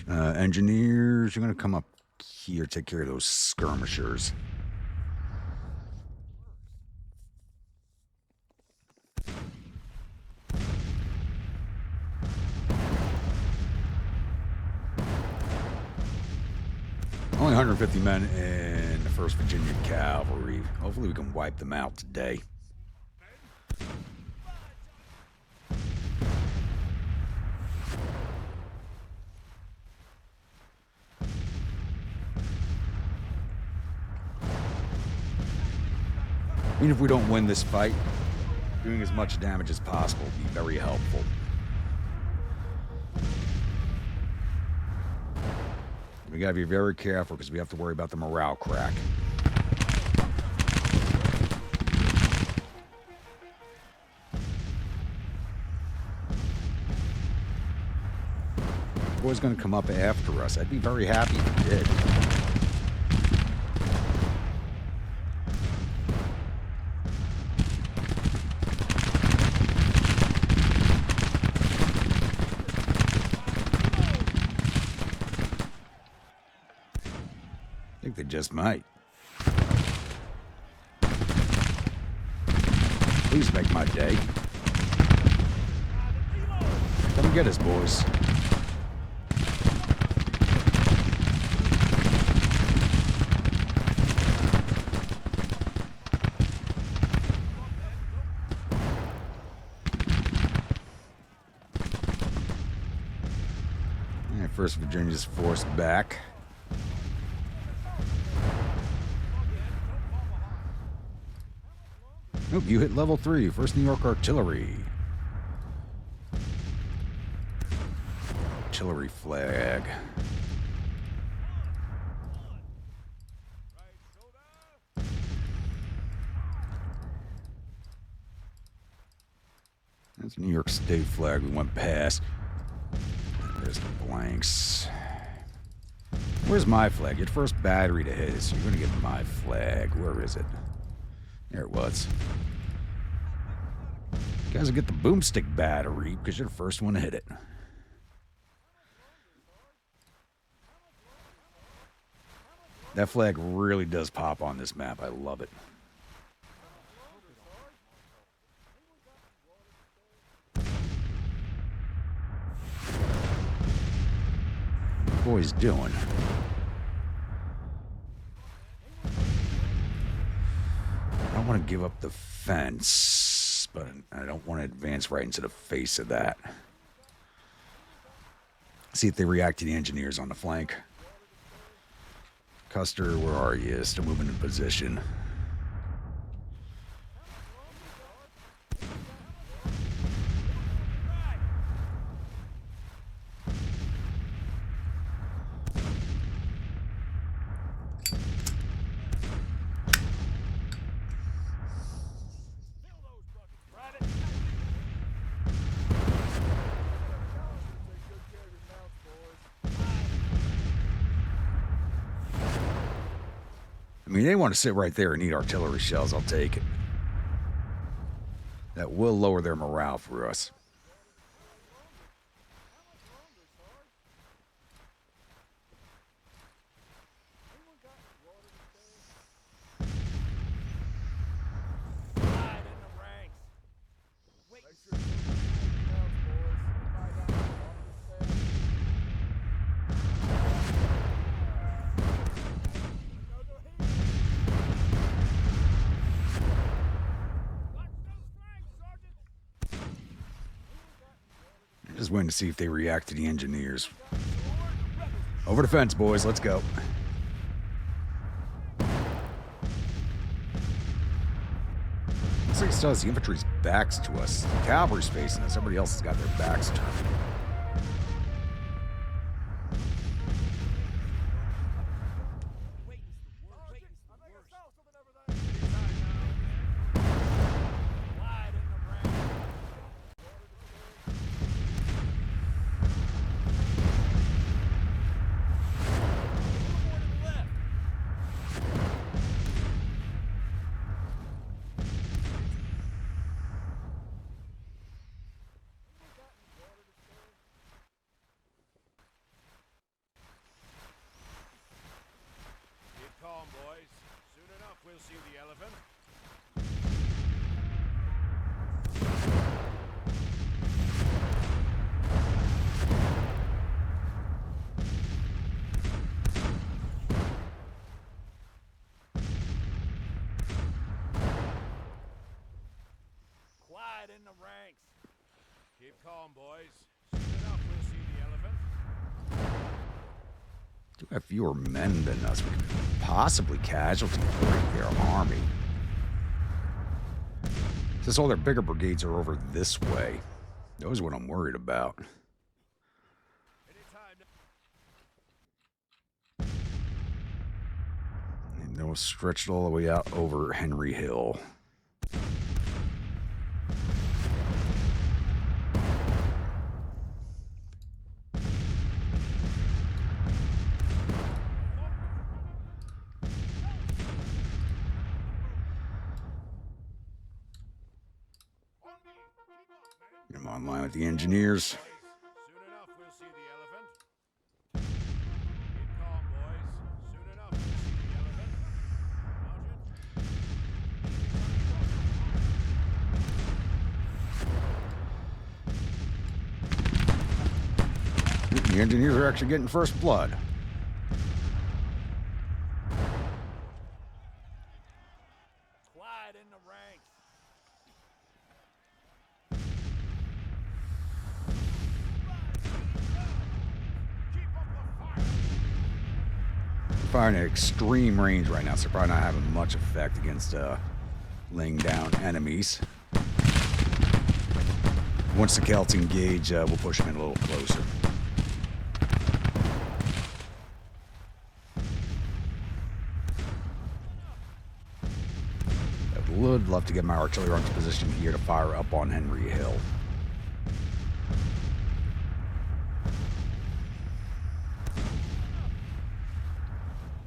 Engineers, you're going to come up here, take care of those skirmishers. Only 150 men in the 1st Virginia Cavalry. Hopefully we can wipe them out today. Even if we don't win this fight, doing as much damage as possible would be very helpful. We gotta be very careful because we have to worry about the morale crack. The boy's gonna come up after us. I'd be very happy if he did. I think they just might. Please make my day. Come get us, boys. Yeah, 1st Virginia's forced back. Nope, you hit level 3, 1st New York Artillery. Artillery flag. That's New York State flag we went past. There's the blanks. Where's my flag? Your 1st battery to hit, so you're gonna get my flag. Where is it? There it was. You guys will get the boomstick battery because you're the 1st one to hit it. That flag really does pop on this map. I love it. What the boy's doing? I don't want to give up the fence, but I don't want to advance right into the face of that. See if they react to the engineers on the flank. Custer, where are you? Still moving in position. I mean, they want to sit right there and eat artillery shells. I'll take it. That will lower their morale for us. Just waiting to see if they react to the engineers. Over the fence, boys. Let's go. Looks like it still has the infantry's backs to us. The cavalry's facing us. Everybody else has got their backs turned. Keep calm, boys. Soon enough, we'll see the elephant. Do have fewer men than us. We could possibly casualty break their army. Since all their bigger brigades are over this way, those are what I'm worried about. And they'll stretch all the way out over Henry Hill. I'm online with the engineers. Soon enough, we'll see the elephant. Keep calm, boys. Soon enough, we'll see the elephant. Sergeant? The engineers are actually getting first blood. Quiet in the ranks. Keep up the fire. Firing at extreme range right now, so probably not having much effect against laying down enemies. Once the Celts engage, we'll push them in a little closer. I would love to get my artillery into position here to fire up on Henry Hill.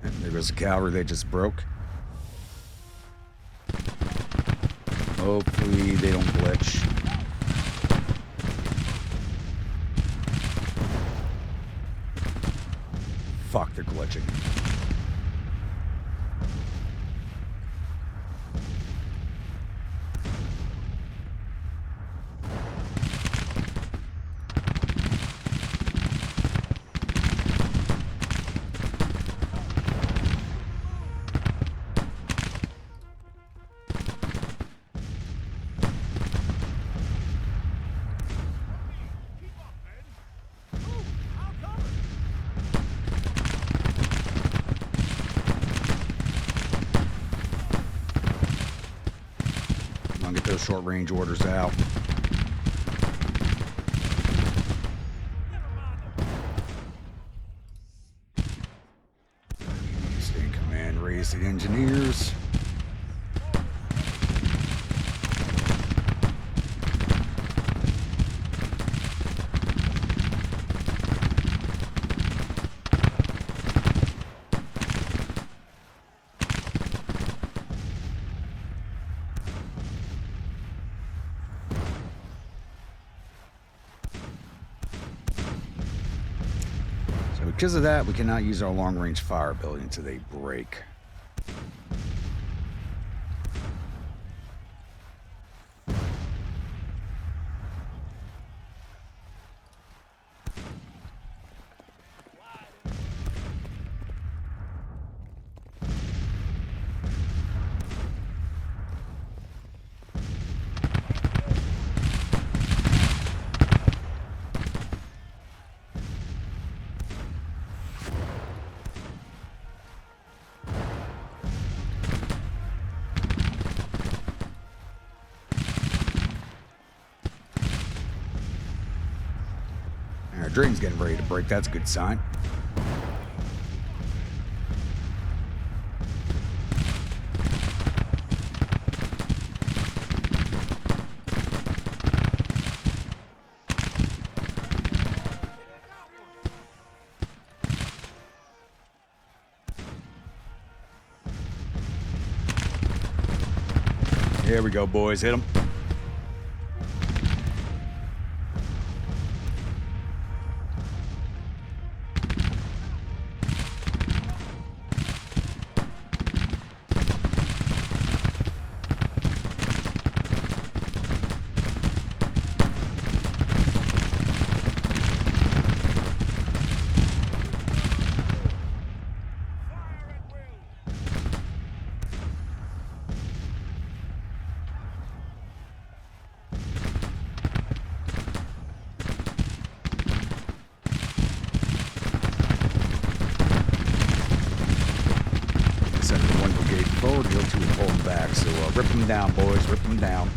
And there goes the cavalry they just broke. Hopefully they don't glitch. Fuck, they're glitching. Get those short range orders out. Stay in command, raise the engineers. Because of that, we cannot use our long-range fire ability until they break. Our drain's getting ready to break. That's a good sign. Here we go, boys. Hit them. So rip them down, boys. Rip them down.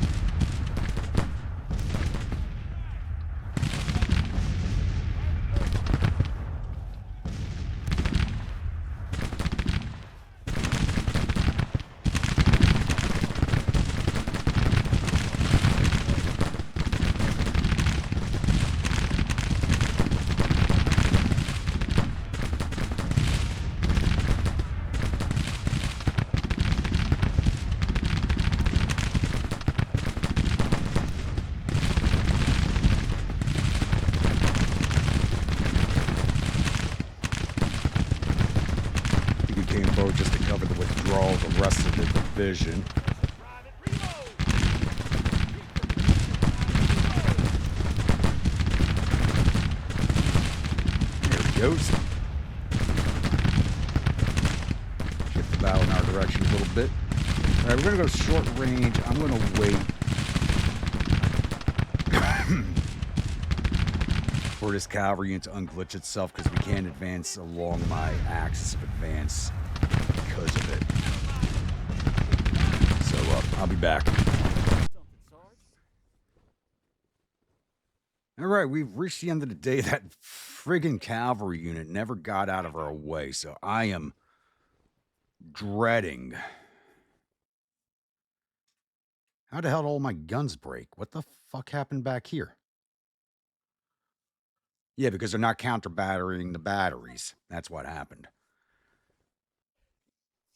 Just to cover the withdrawal of the rest of the division. There he goes. Shift the bow in our direction a little bit. All right, we're going to go short range. I'm going to wait for this cavalry unit to unglitch itself because we can't advance along my axis of advance because of it. So I'll be back. All right, we've reached the end of the day. That friggin' cavalry unit never got out of our way, so I am dreading. How the hell did all my guns break? What the fuck happened back here? Yeah, because they're not counter-battering the batteries. That's what happened.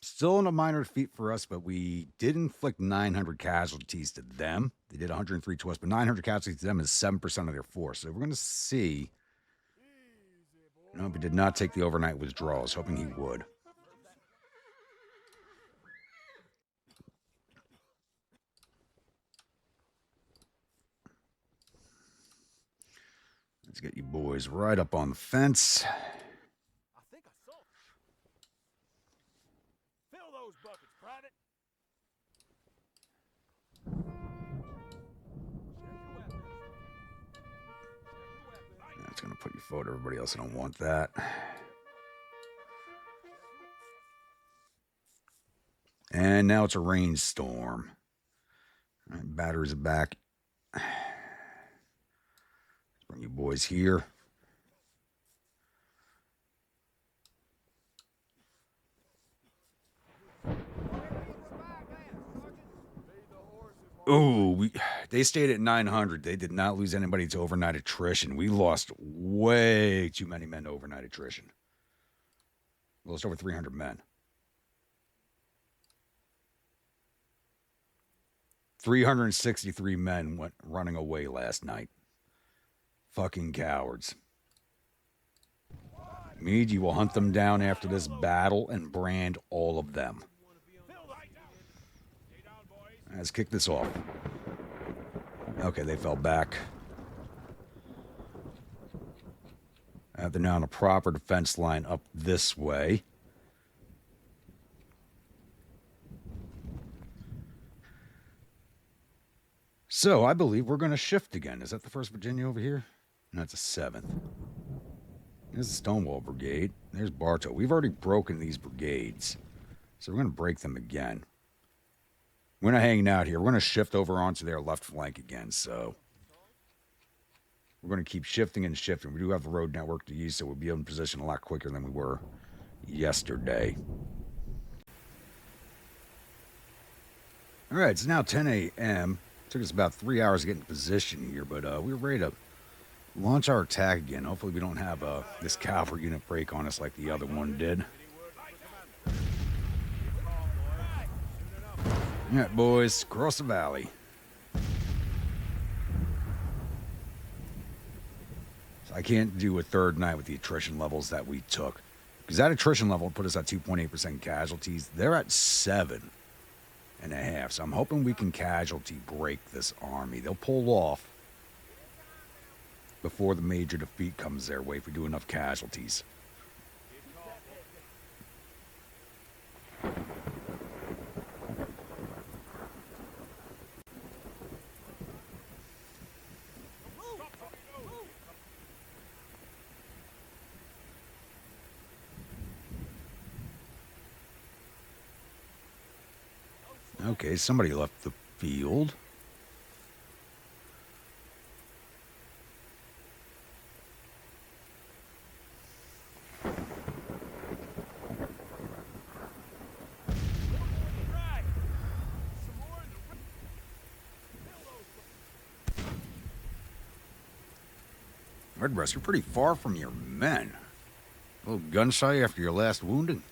Still in a minor defeat for us, but we did inflict 900 casualties to them. They did 103 to us, but 900 casualties to them is 7% of their force. So we're going to see. No, he did not take the overnight withdrawal. I was hoping he would. Let's get you boys right up on the fence. I think I saw it. Fill those buckets, Private. That's going to put you forward. Everybody else, I don't want that. And now it's a rainstorm. All right, batteries are back. Let's bring you boys here. Ooh, they stayed at 900. They did not lose anybody to overnight attrition. We lost way too many men to overnight attrition. We lost over 300 men. 363 men went running away last night. Fucking cowards. Meade, you will hunt them down after this battle and brand all of them. Let's kick this off. Okay, they fell back. They're now on a proper defense line up this way. So, I believe we're going to shift again. Is that the 1st Virginia over here? No, it's a 7th. There's the Stonewall Brigade. There's Bartow. We've already broken these brigades. So we're going to break them again. We're not hanging out here. We're going to shift over onto their left flank again, so we're going to keep shifting and shifting. We do have the road network to use, so we'll be in position a lot quicker than we were yesterday. All right, it's now 10 a.m. Took us about 3 hours to get in position here, but we're ready to launch our attack again. Hopefully we don't have this cavalry unit break on us like the other one did. All right, boys, cross the valley. So I can't do a third night with the attrition levels that we took. Because that attrition level put us at 2.8% casualties. They're at 7.5. So I'm hoping we can casualty break this army. They'll pull off before the major defeat comes their way if we do enough casualties. Okay, somebody left the field. Right. Some more in the kill those. Redbreast, you're pretty far from your men. A little gun shy after your last wounding.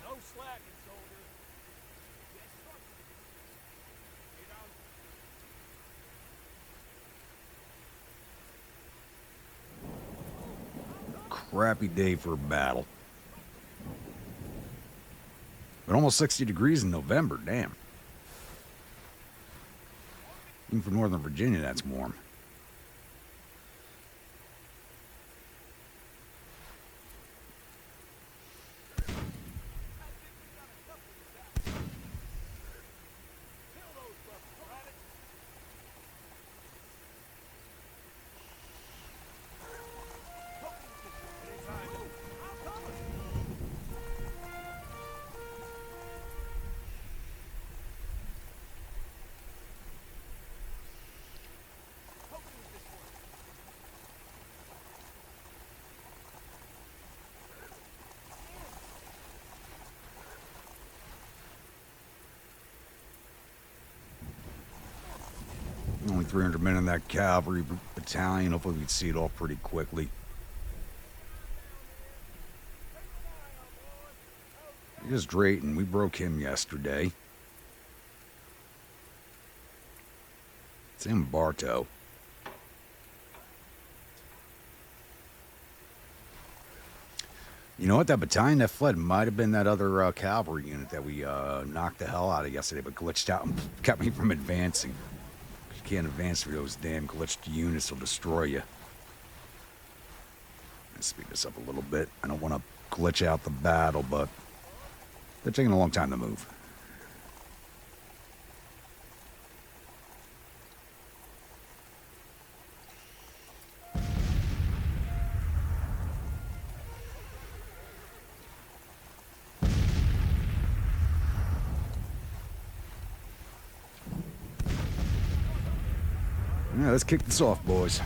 No slacking, soldier. Yes, sir. Crappy day for a battle. But almost 60 degrees in November, damn. Even for Northern Virginia, that's warm. Only 300 men in that cavalry battalion. Hopefully we can see it all pretty quickly. Here's Drayton. We broke him yesterday. Sam Bartow. You know what? That battalion that fled might have been that other cavalry unit that we knocked the hell out of yesterday, but glitched out and kept me from advancing. You can't advance through those damn glitched units, will destroy you. Let's speed this up a little bit. I don't want to glitch out the battle, but they're taking a long time to move. Yeah, let's kick this off, boys.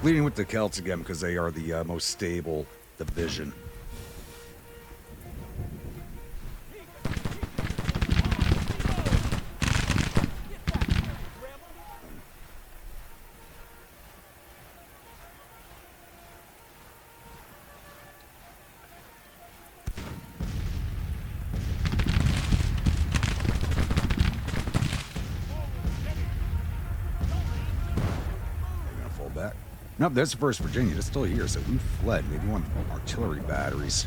Leading with the Celts again because they are the most stable division. Nope, that's the 1st Virginia. It's still here, so who fled? Maybe one of the artillery batteries.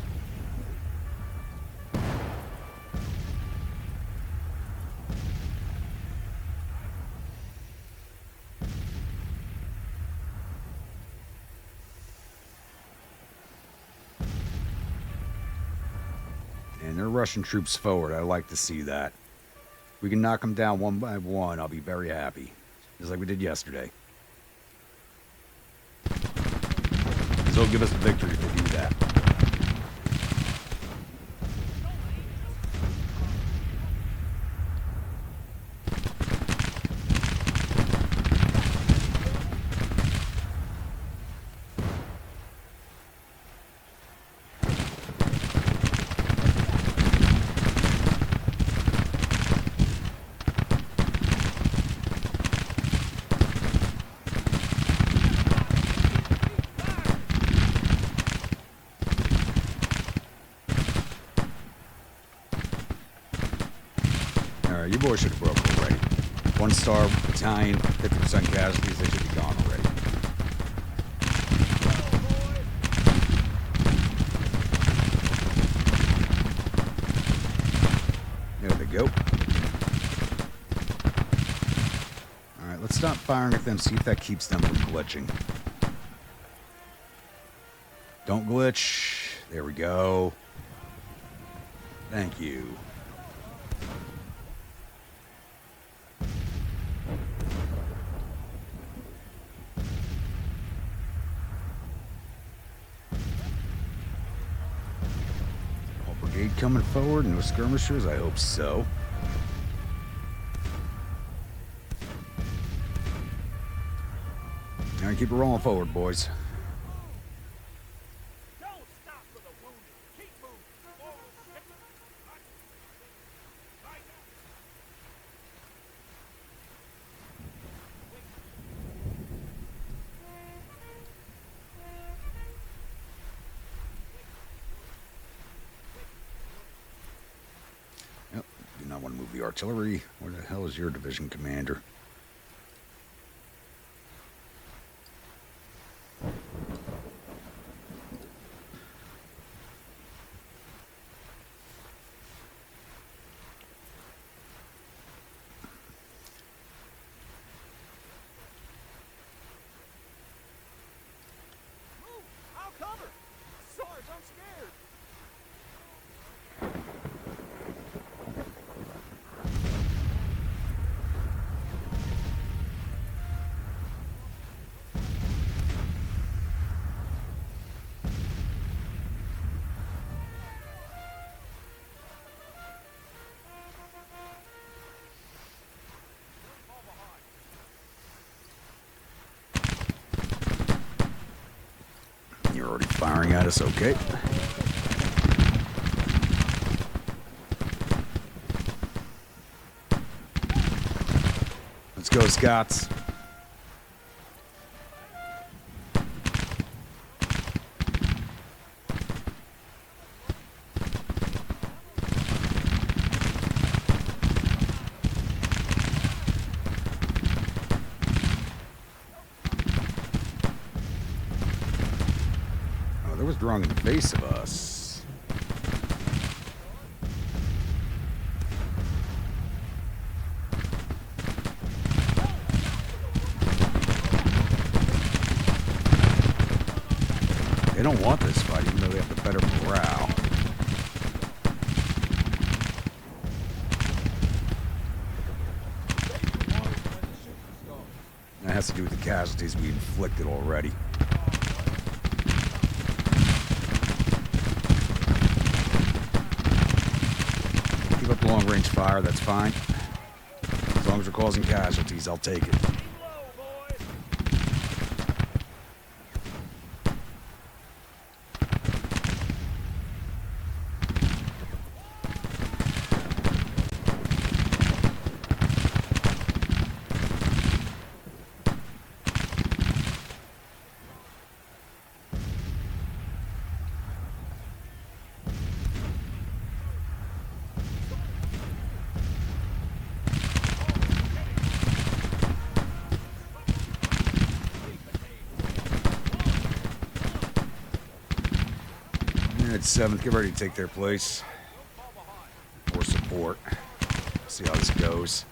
And they're rushing troops forward. I like to see that. If we can knock them down one by one, I'll be very happy. Just like we did yesterday. They'll give us the victory if they do that. You boys should have broke already. 1-star battalion, 50% casualties, they should be gone already. There they go. firing at them, see if that keeps them from glitching. Don't glitch. There we go. Thank you. All brigade coming forward. No skirmishers? I hope so. All right, keep it rolling forward, boys. Yep, do not want to move the artillery. Where the hell is your division commander? You're already firing at us, okay. Let's go, Scots. Wrong in the face of us. They don't want this fight, even though they have the better morale. That has to do with the casualties we inflicted already. Up long-range fire, that's fine. As long as we're causing casualties, I'll take it. It's 7th, get ready to take their place. Or support. See how this goes.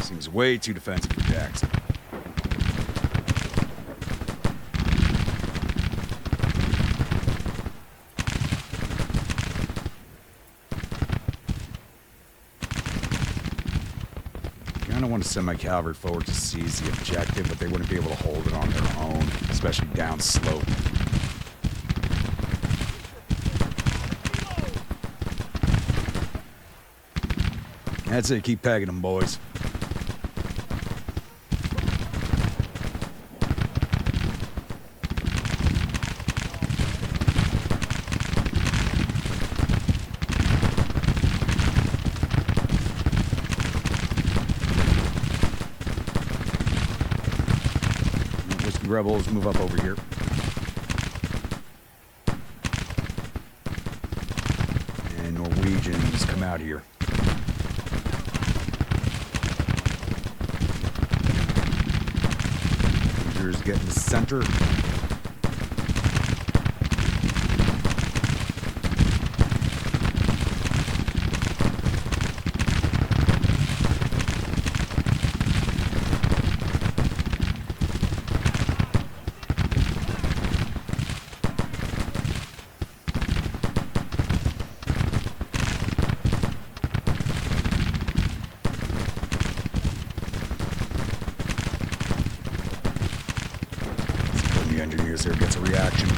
Seems way too defensive for Jackson. I want to send my cavalry forward to seize the objective, but they wouldn't be able to hold it on their own, especially down slope. That's it, keep pegging them, boys. Rebels, move up over here. And Norwegians, come out here. Rangers get in the center. boys here gets a reaction.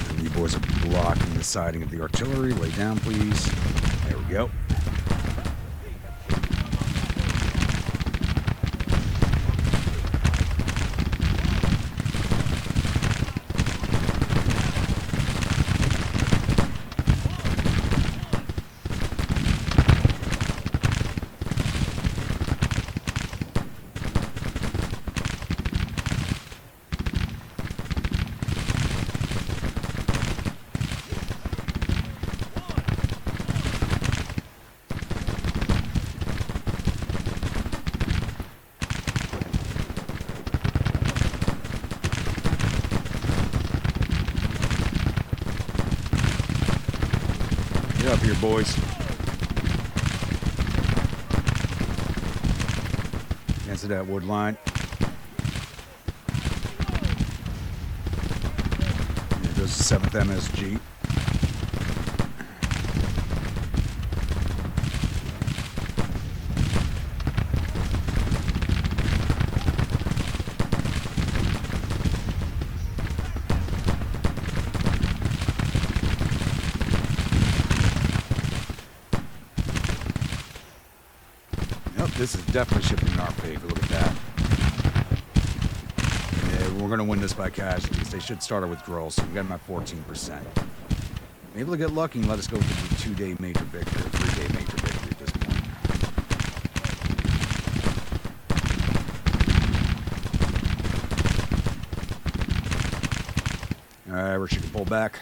And you boys are blocking the siding of the artillery. Lay down, please. There we go. Get up here, boys. Answer that wood line. There goes the 7th MSG. This is definitely shifting in our favor. Look at that. Yeah, we're going to win this by casualties. They should start a withdrawal, so we got them at 14%. Maybe they'll get lucky and let us go with the 2-day major victory, or 3-day major victory at this point. All right, Rich, you can pull back.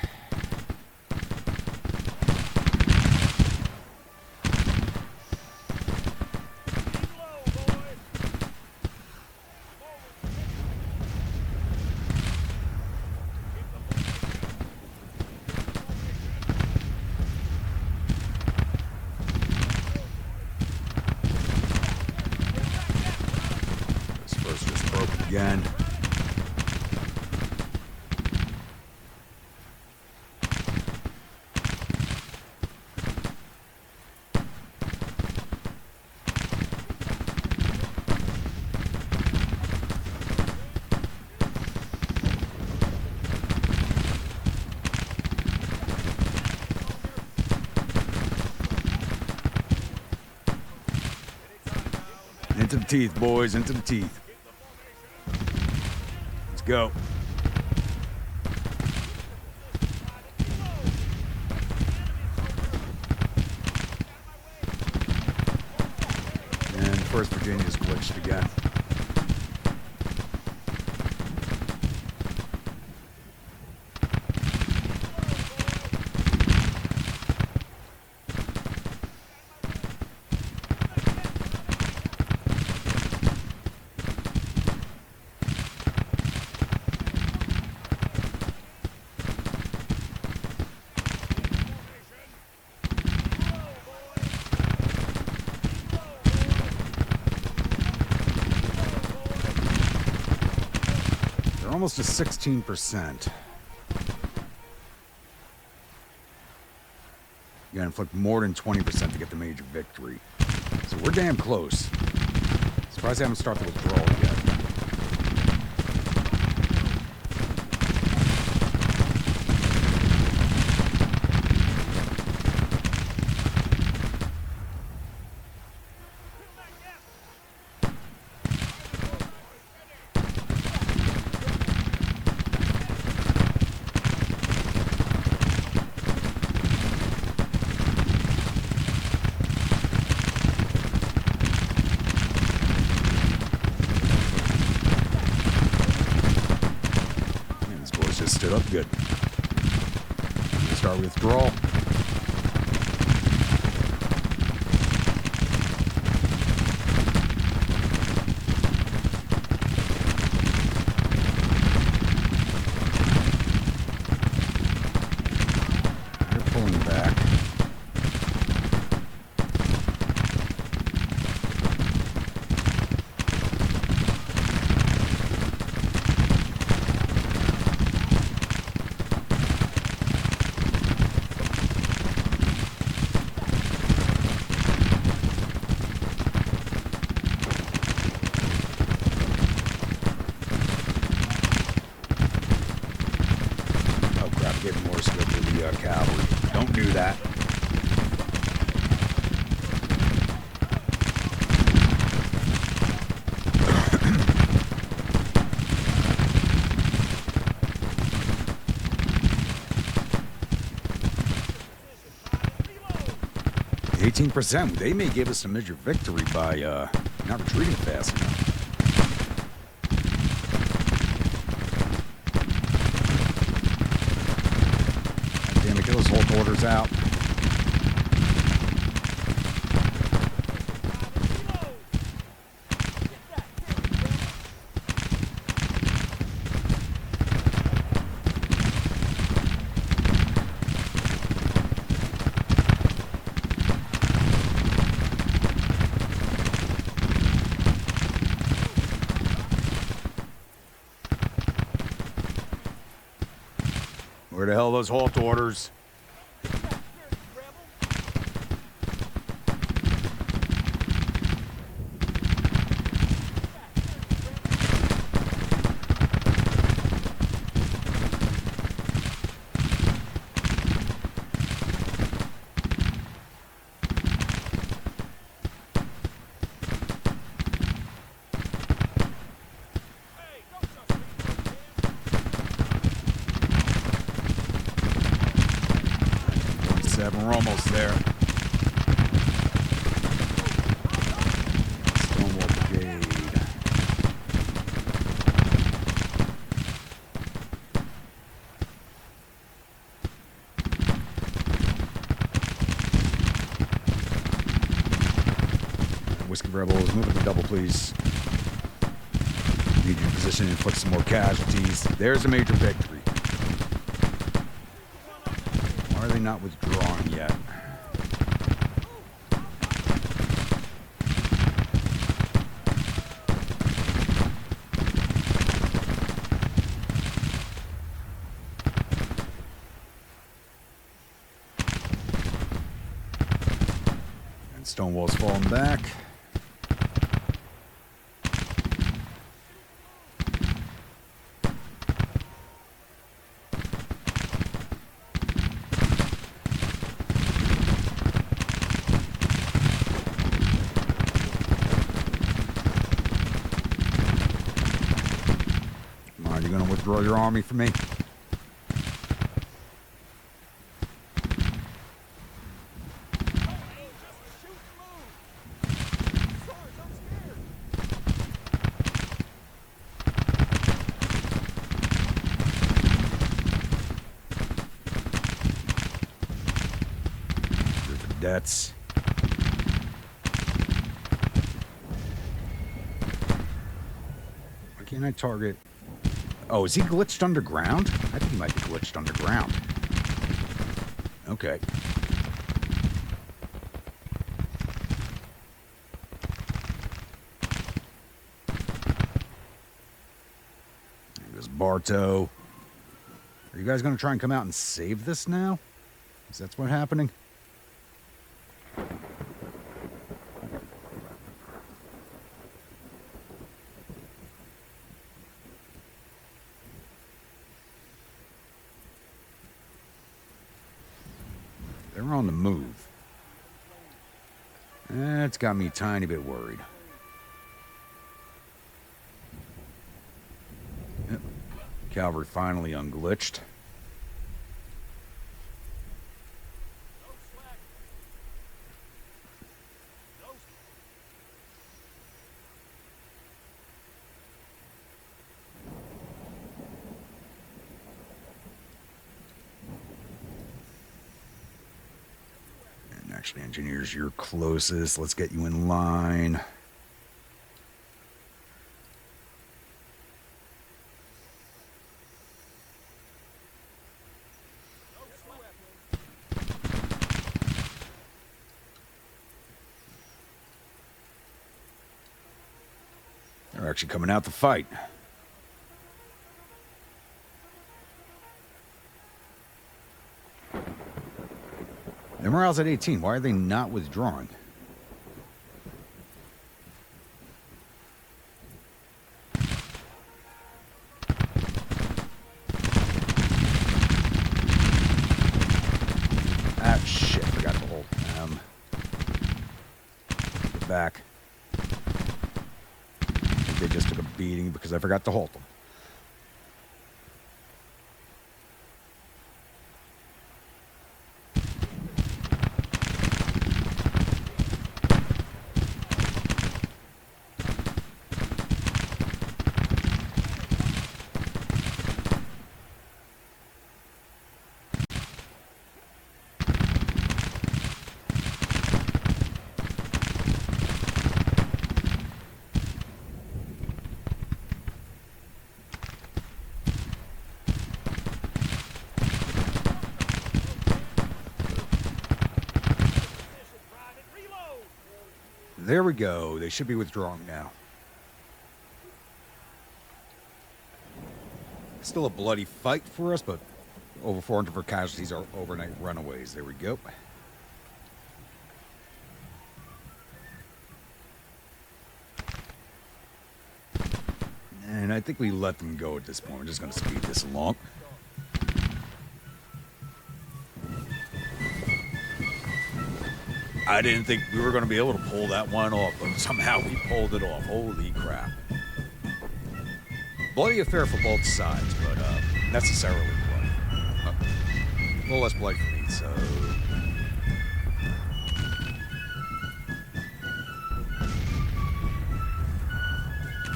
Again. Into the teeth, boys, into the teeth. Go. And 1st Virginia's glitched again. Almost to 16%. You gotta inflict more than 20% to get the major victory. So we're damn close. Surprised they haven't started the withdrawal yet. Stood up good. Start withdrawal. They're pulling back. getting more scope for the cavalry. Don't do that. 18%. They may give us a measure victory by not retreating fast enough. Damn it, get those hold orders out. Where the hell are those halt orders? We're almost there. Stonewall Brigade. Whiskey Rebels, move it to double, please. Need your position to inflict some more casualties. There's a major victory. Why are they not withdrawing yet? And Stonewall's falling back. You're going to withdraw your army from me? Debts. Why can't I target? Oh, is he glitched underground? I think he might be glitched underground. Okay. There goes Bartow. Are you guys going to try and come out and save this now? Is that what's happening? They're on the move. That's got me a tiny bit worried. Yep. Cavalry finally unglitched. Actually, engineers, you're closest. Let's get you in line. They're actually coming out to fight. Their morale's at 18. Why are they not withdrawing? back. They just took a beating because I forgot to halt them. There we go. They should be withdrawing now. Still a bloody fight for us, but over 400 for casualties are overnight runaways. There we go. And I think we let them go at this point. We're just going to speed this along. I didn't think we were going to be able to pull that one off, but somehow we pulled it off. Holy crap. Bloody affair for both sides, but necessarily bloody. A little less bloody for me, so...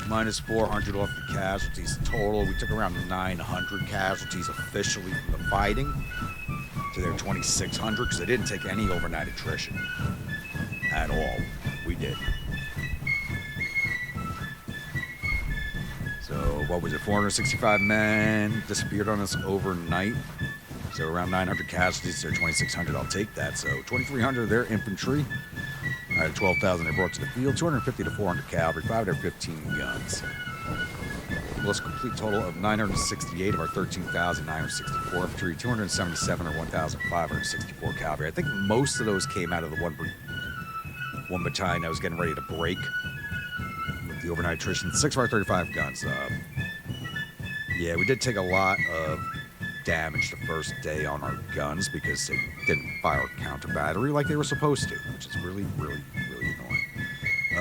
Minus 400 off the casualties total. We took around 900 casualties officially from the fighting to their 2,600 because they didn't take any overnight attrition at all. We did. So what was it? 465 men disappeared on us overnight. So around 900 casualties. They're 2,600. I'll take that. So 2,300 of their infantry. Out of 12,000 they brought to the field. 250 to 400 cavalry. 515 guns. Plus a complete total of 968 of our 13,964 infantry, 277 or 1,564 cavalry. I think most of those came out of the one battalion that was getting ready to break with the overnight attrition. 6 of our 35 guns. Yeah, we did take a lot of damage the first day on our guns because they didn't fire counter battery like they were supposed to, which is really, really, really annoying.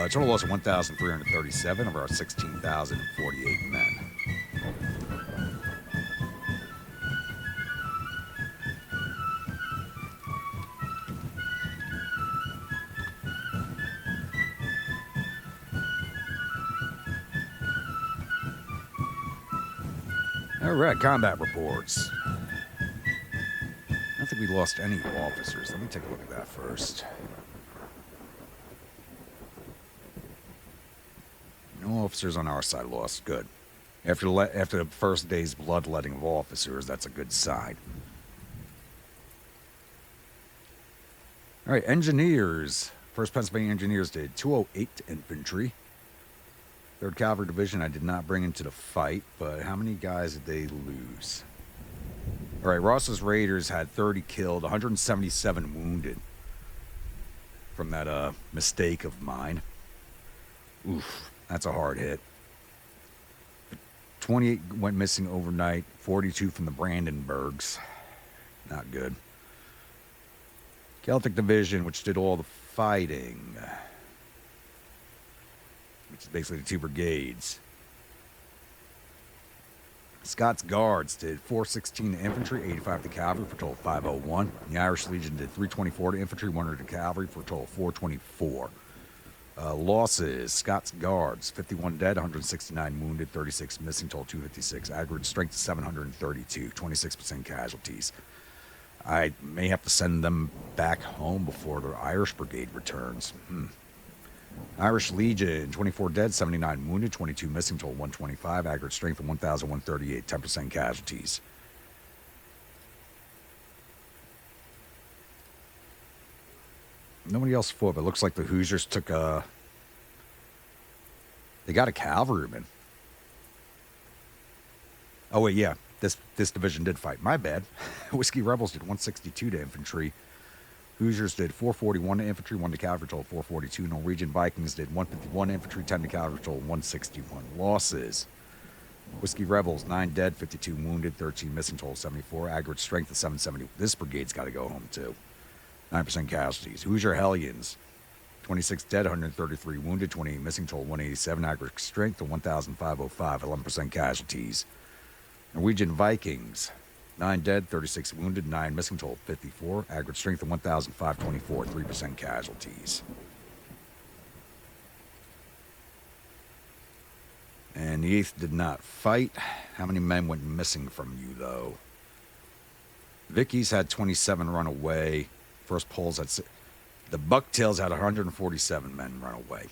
Total loss of 1,337 of our 16,048 men. All right, combat reports. I don't think we lost any officers. Let me take a look at that first. No officers on our side lost. Good. After the first day's bloodletting of officers, that's a good sign. All right, engineers. 1st Pennsylvania Engineers did 208 infantry. 3rd Cavalry Division I did not bring into the fight, but how many guys did they lose? All right, Ross's Raiders had 30 killed, 177 wounded from that mistake of mine. Oof, that's a hard hit. 28 went missing overnight, 42 from the Brandenburgs. Not good. Celtic Division, which did all the fighting, which is basically the 2 brigades. Scots Guards did 416 to infantry, 85 to cavalry for a total of 501. The Irish Legion did 324 to infantry, 100 to cavalry for a total of 424. Losses, Scots Guards, 51 dead, 169 wounded, 36 missing, total 256. Aggregate strength 732, 26% casualties. I may have to send them back home before the Irish Brigade returns. Irish Legion, 24 dead, 79 wounded, 22 missing, total 125. Aggregate strength of 1,138, 10% casualties. Nobody else fought, but it looks like the Hoosiers took they got a cavalryman. Oh, wait, yeah. This division did fight. My bad. Whiskey Rebels did 162 to infantry. Hoosiers did 441 to infantry, 1 to cavalry, total 442. Norwegian Vikings did 151 to infantry, 10 to cavalry, total 161. Losses. Whiskey Rebels, 9 dead, 52 wounded, 13 missing, total 74. Aggregate strength of 770. This brigade's got to go home, too. 9% casualties. Hoosier Hellions, 26 dead, 133 wounded, 28 missing, total 187, aggregate strength of 1,505, 11% casualties. Norwegian Vikings, 9 dead, 36 wounded, 9 missing, total 54, aggregate strength of 1,524, 3% casualties. And the 8th did not fight. How many men went missing from you, though? Vickies had 27 run away. First polls had... The Bucktails had 147 men run away.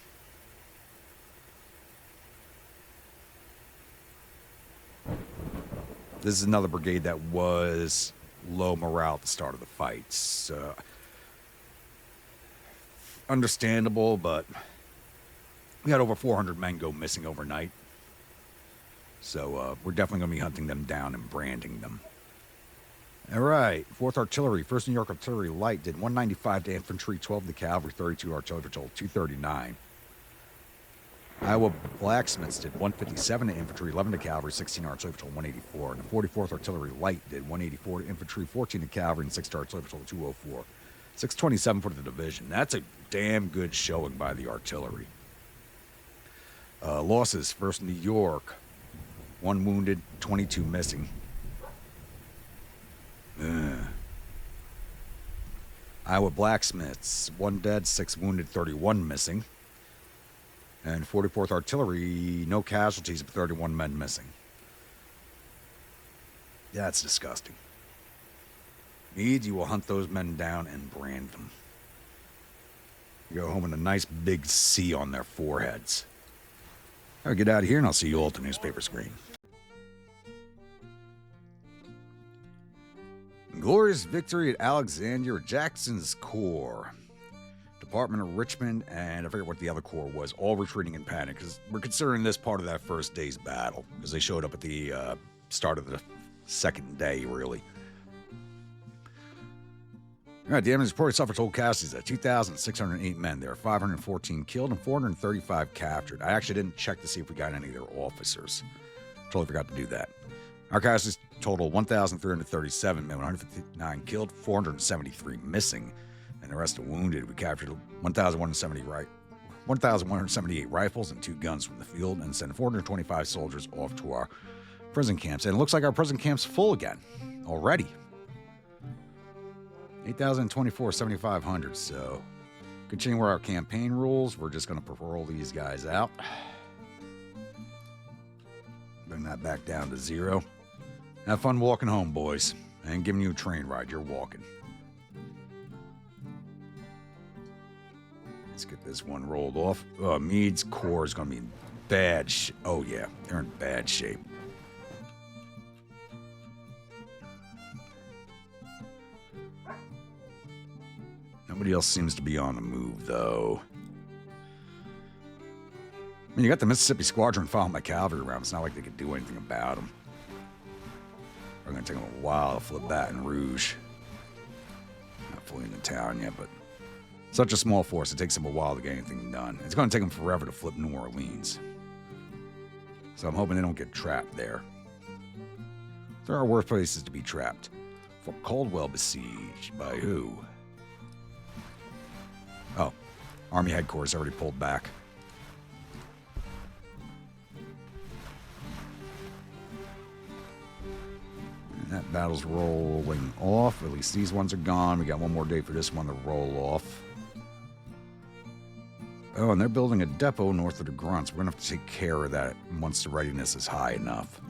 This is another brigade that was low morale at the start of the fights. Understandable, but we had over 400 men go missing overnight. So we're definitely going to be hunting them down and branding them. All right, 4th Artillery, 1st New York Artillery Light did 195 to infantry, 12 to cavalry, 32 artillery, total 239. Iowa Blacksmiths did 157 to infantry, 11 to cavalry, 16 artillery, total 184. And the 44th Artillery Light did 184 to infantry, 14 to cavalry, and 6 to artillery, total 204. 627 for the division. That's a damn good showing by the artillery. Losses, 1st New York, 1 wounded, 22 missing. Iowa Blacksmiths, 1 dead, 6 wounded, 31 missing. And 44th Artillery, no casualties, but 31 men missing. Yeah, that's disgusting. Meads, you will hunt those men down and brand them. You go home with a nice big C on their foreheads. All right, get out of here, and I'll see you all at the newspaper screen. Glorious victory at Alexandria. Jackson's Corps, Department of Richmond, and I forget what the other corps was, all retreating in panic, because we're considering this part of that first day's battle, because they showed up at the start of the second day, really. All right, the enemy's reported suffered total casualties at 2,608 men. There are 514 killed and 435 captured. I actually didn't check to see if we got any of their officers. Totally forgot to do that. Our casualties total 1,337 men, 159 killed, 473 missing, and the rest are wounded. We captured 1,178 rifles and 2 guns from the field and sent 425 soldiers off to our prison camps. And it looks like our prison camp's full again already. 8,024, 7,500. So, continuing with our campaign rules, we're just going to parole these guys out. Bring that back down to 0. Have fun walking home, boys. I ain't giving you a train ride. You're walking. Let's get this one rolled off. Meade's Corps is going to be in bad shape. Oh, yeah. They're in bad shape. Nobody else seems to be on the move, though. I mean, you got the Mississippi Squadron following my cavalry around. It's not like they could do anything about them. We're going to take them a while to flip Baton Rouge. Not fully in the town yet, but such a small force, it takes them a while to get anything done. It's going to take them forever to flip New Orleans. So I'm hoping they don't get trapped there. There are worse places to be trapped. Fort Caldwell besieged by who? Oh, Army headquarters already pulled back. And that battle's rolling off. At least these ones are gone. We got one more day for this one to roll off. Oh, and they're building a depot north of the Grunts. We're going to have to take care of that once the readiness is high enough.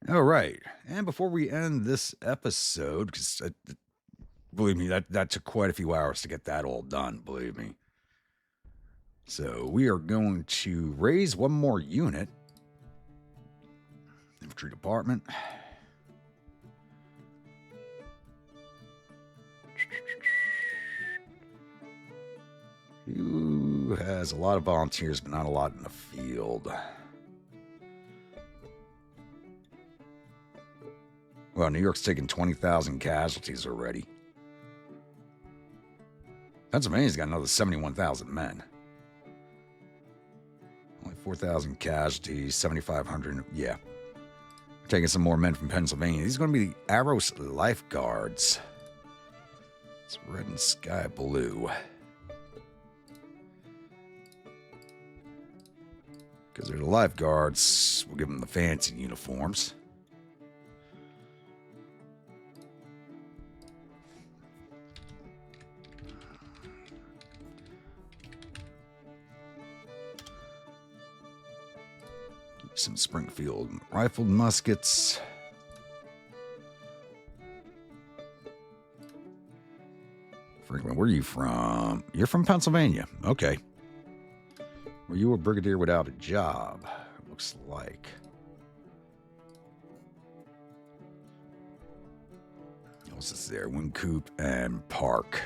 All right. And before we end this episode, because believe me, that took quite a few hours to get that all done, believe me. So we are going to raise one more unit. Infantry Department. Who has a lot of volunteers, but not a lot in the field. Well, New York's taken 20,000 casualties already. Pennsylvania's got another 71,000 men. Only 4,000 casualties, 7,500. Yeah. We're taking some more men from Pennsylvania. These are going to be the Arrows Lifeguards. It's red and sky blue. Because they're the lifeguards, we'll give them the fancy uniforms. Some Springfield rifled muskets. Franklin, where are you from? You're from Pennsylvania. Okay. Were you a brigadier without a job? Looks like. What else is there? Wincoop and Park.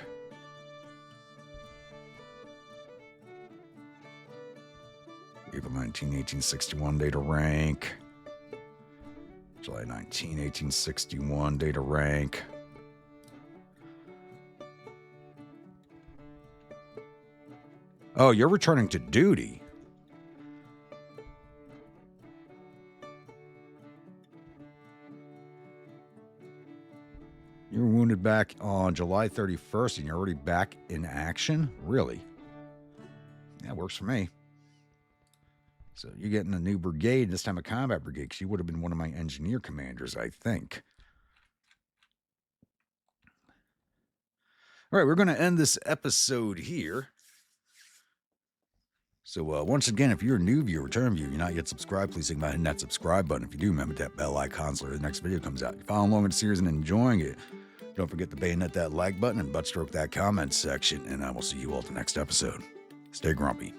April 19, 1861, data rank. July 19, 1861, data rank. Oh, you're returning to duty. You were wounded back on July 31st and you're already back in action? Really? That works for me. So you're getting a new brigade, this time a combat brigade, because you would have been one of my engineer commanders, I think. All right, we're going to end this episode here. So once again, if you're a new viewer, return viewer, you're not yet subscribed, please think about hitting that subscribe button. If you do, remember that bell icon so the next video comes out. If you're following along with the series and enjoying it, don't forget to bayonet that like button and butt stroke that comment section, and I will see you all at the next episode. Stay grumpy.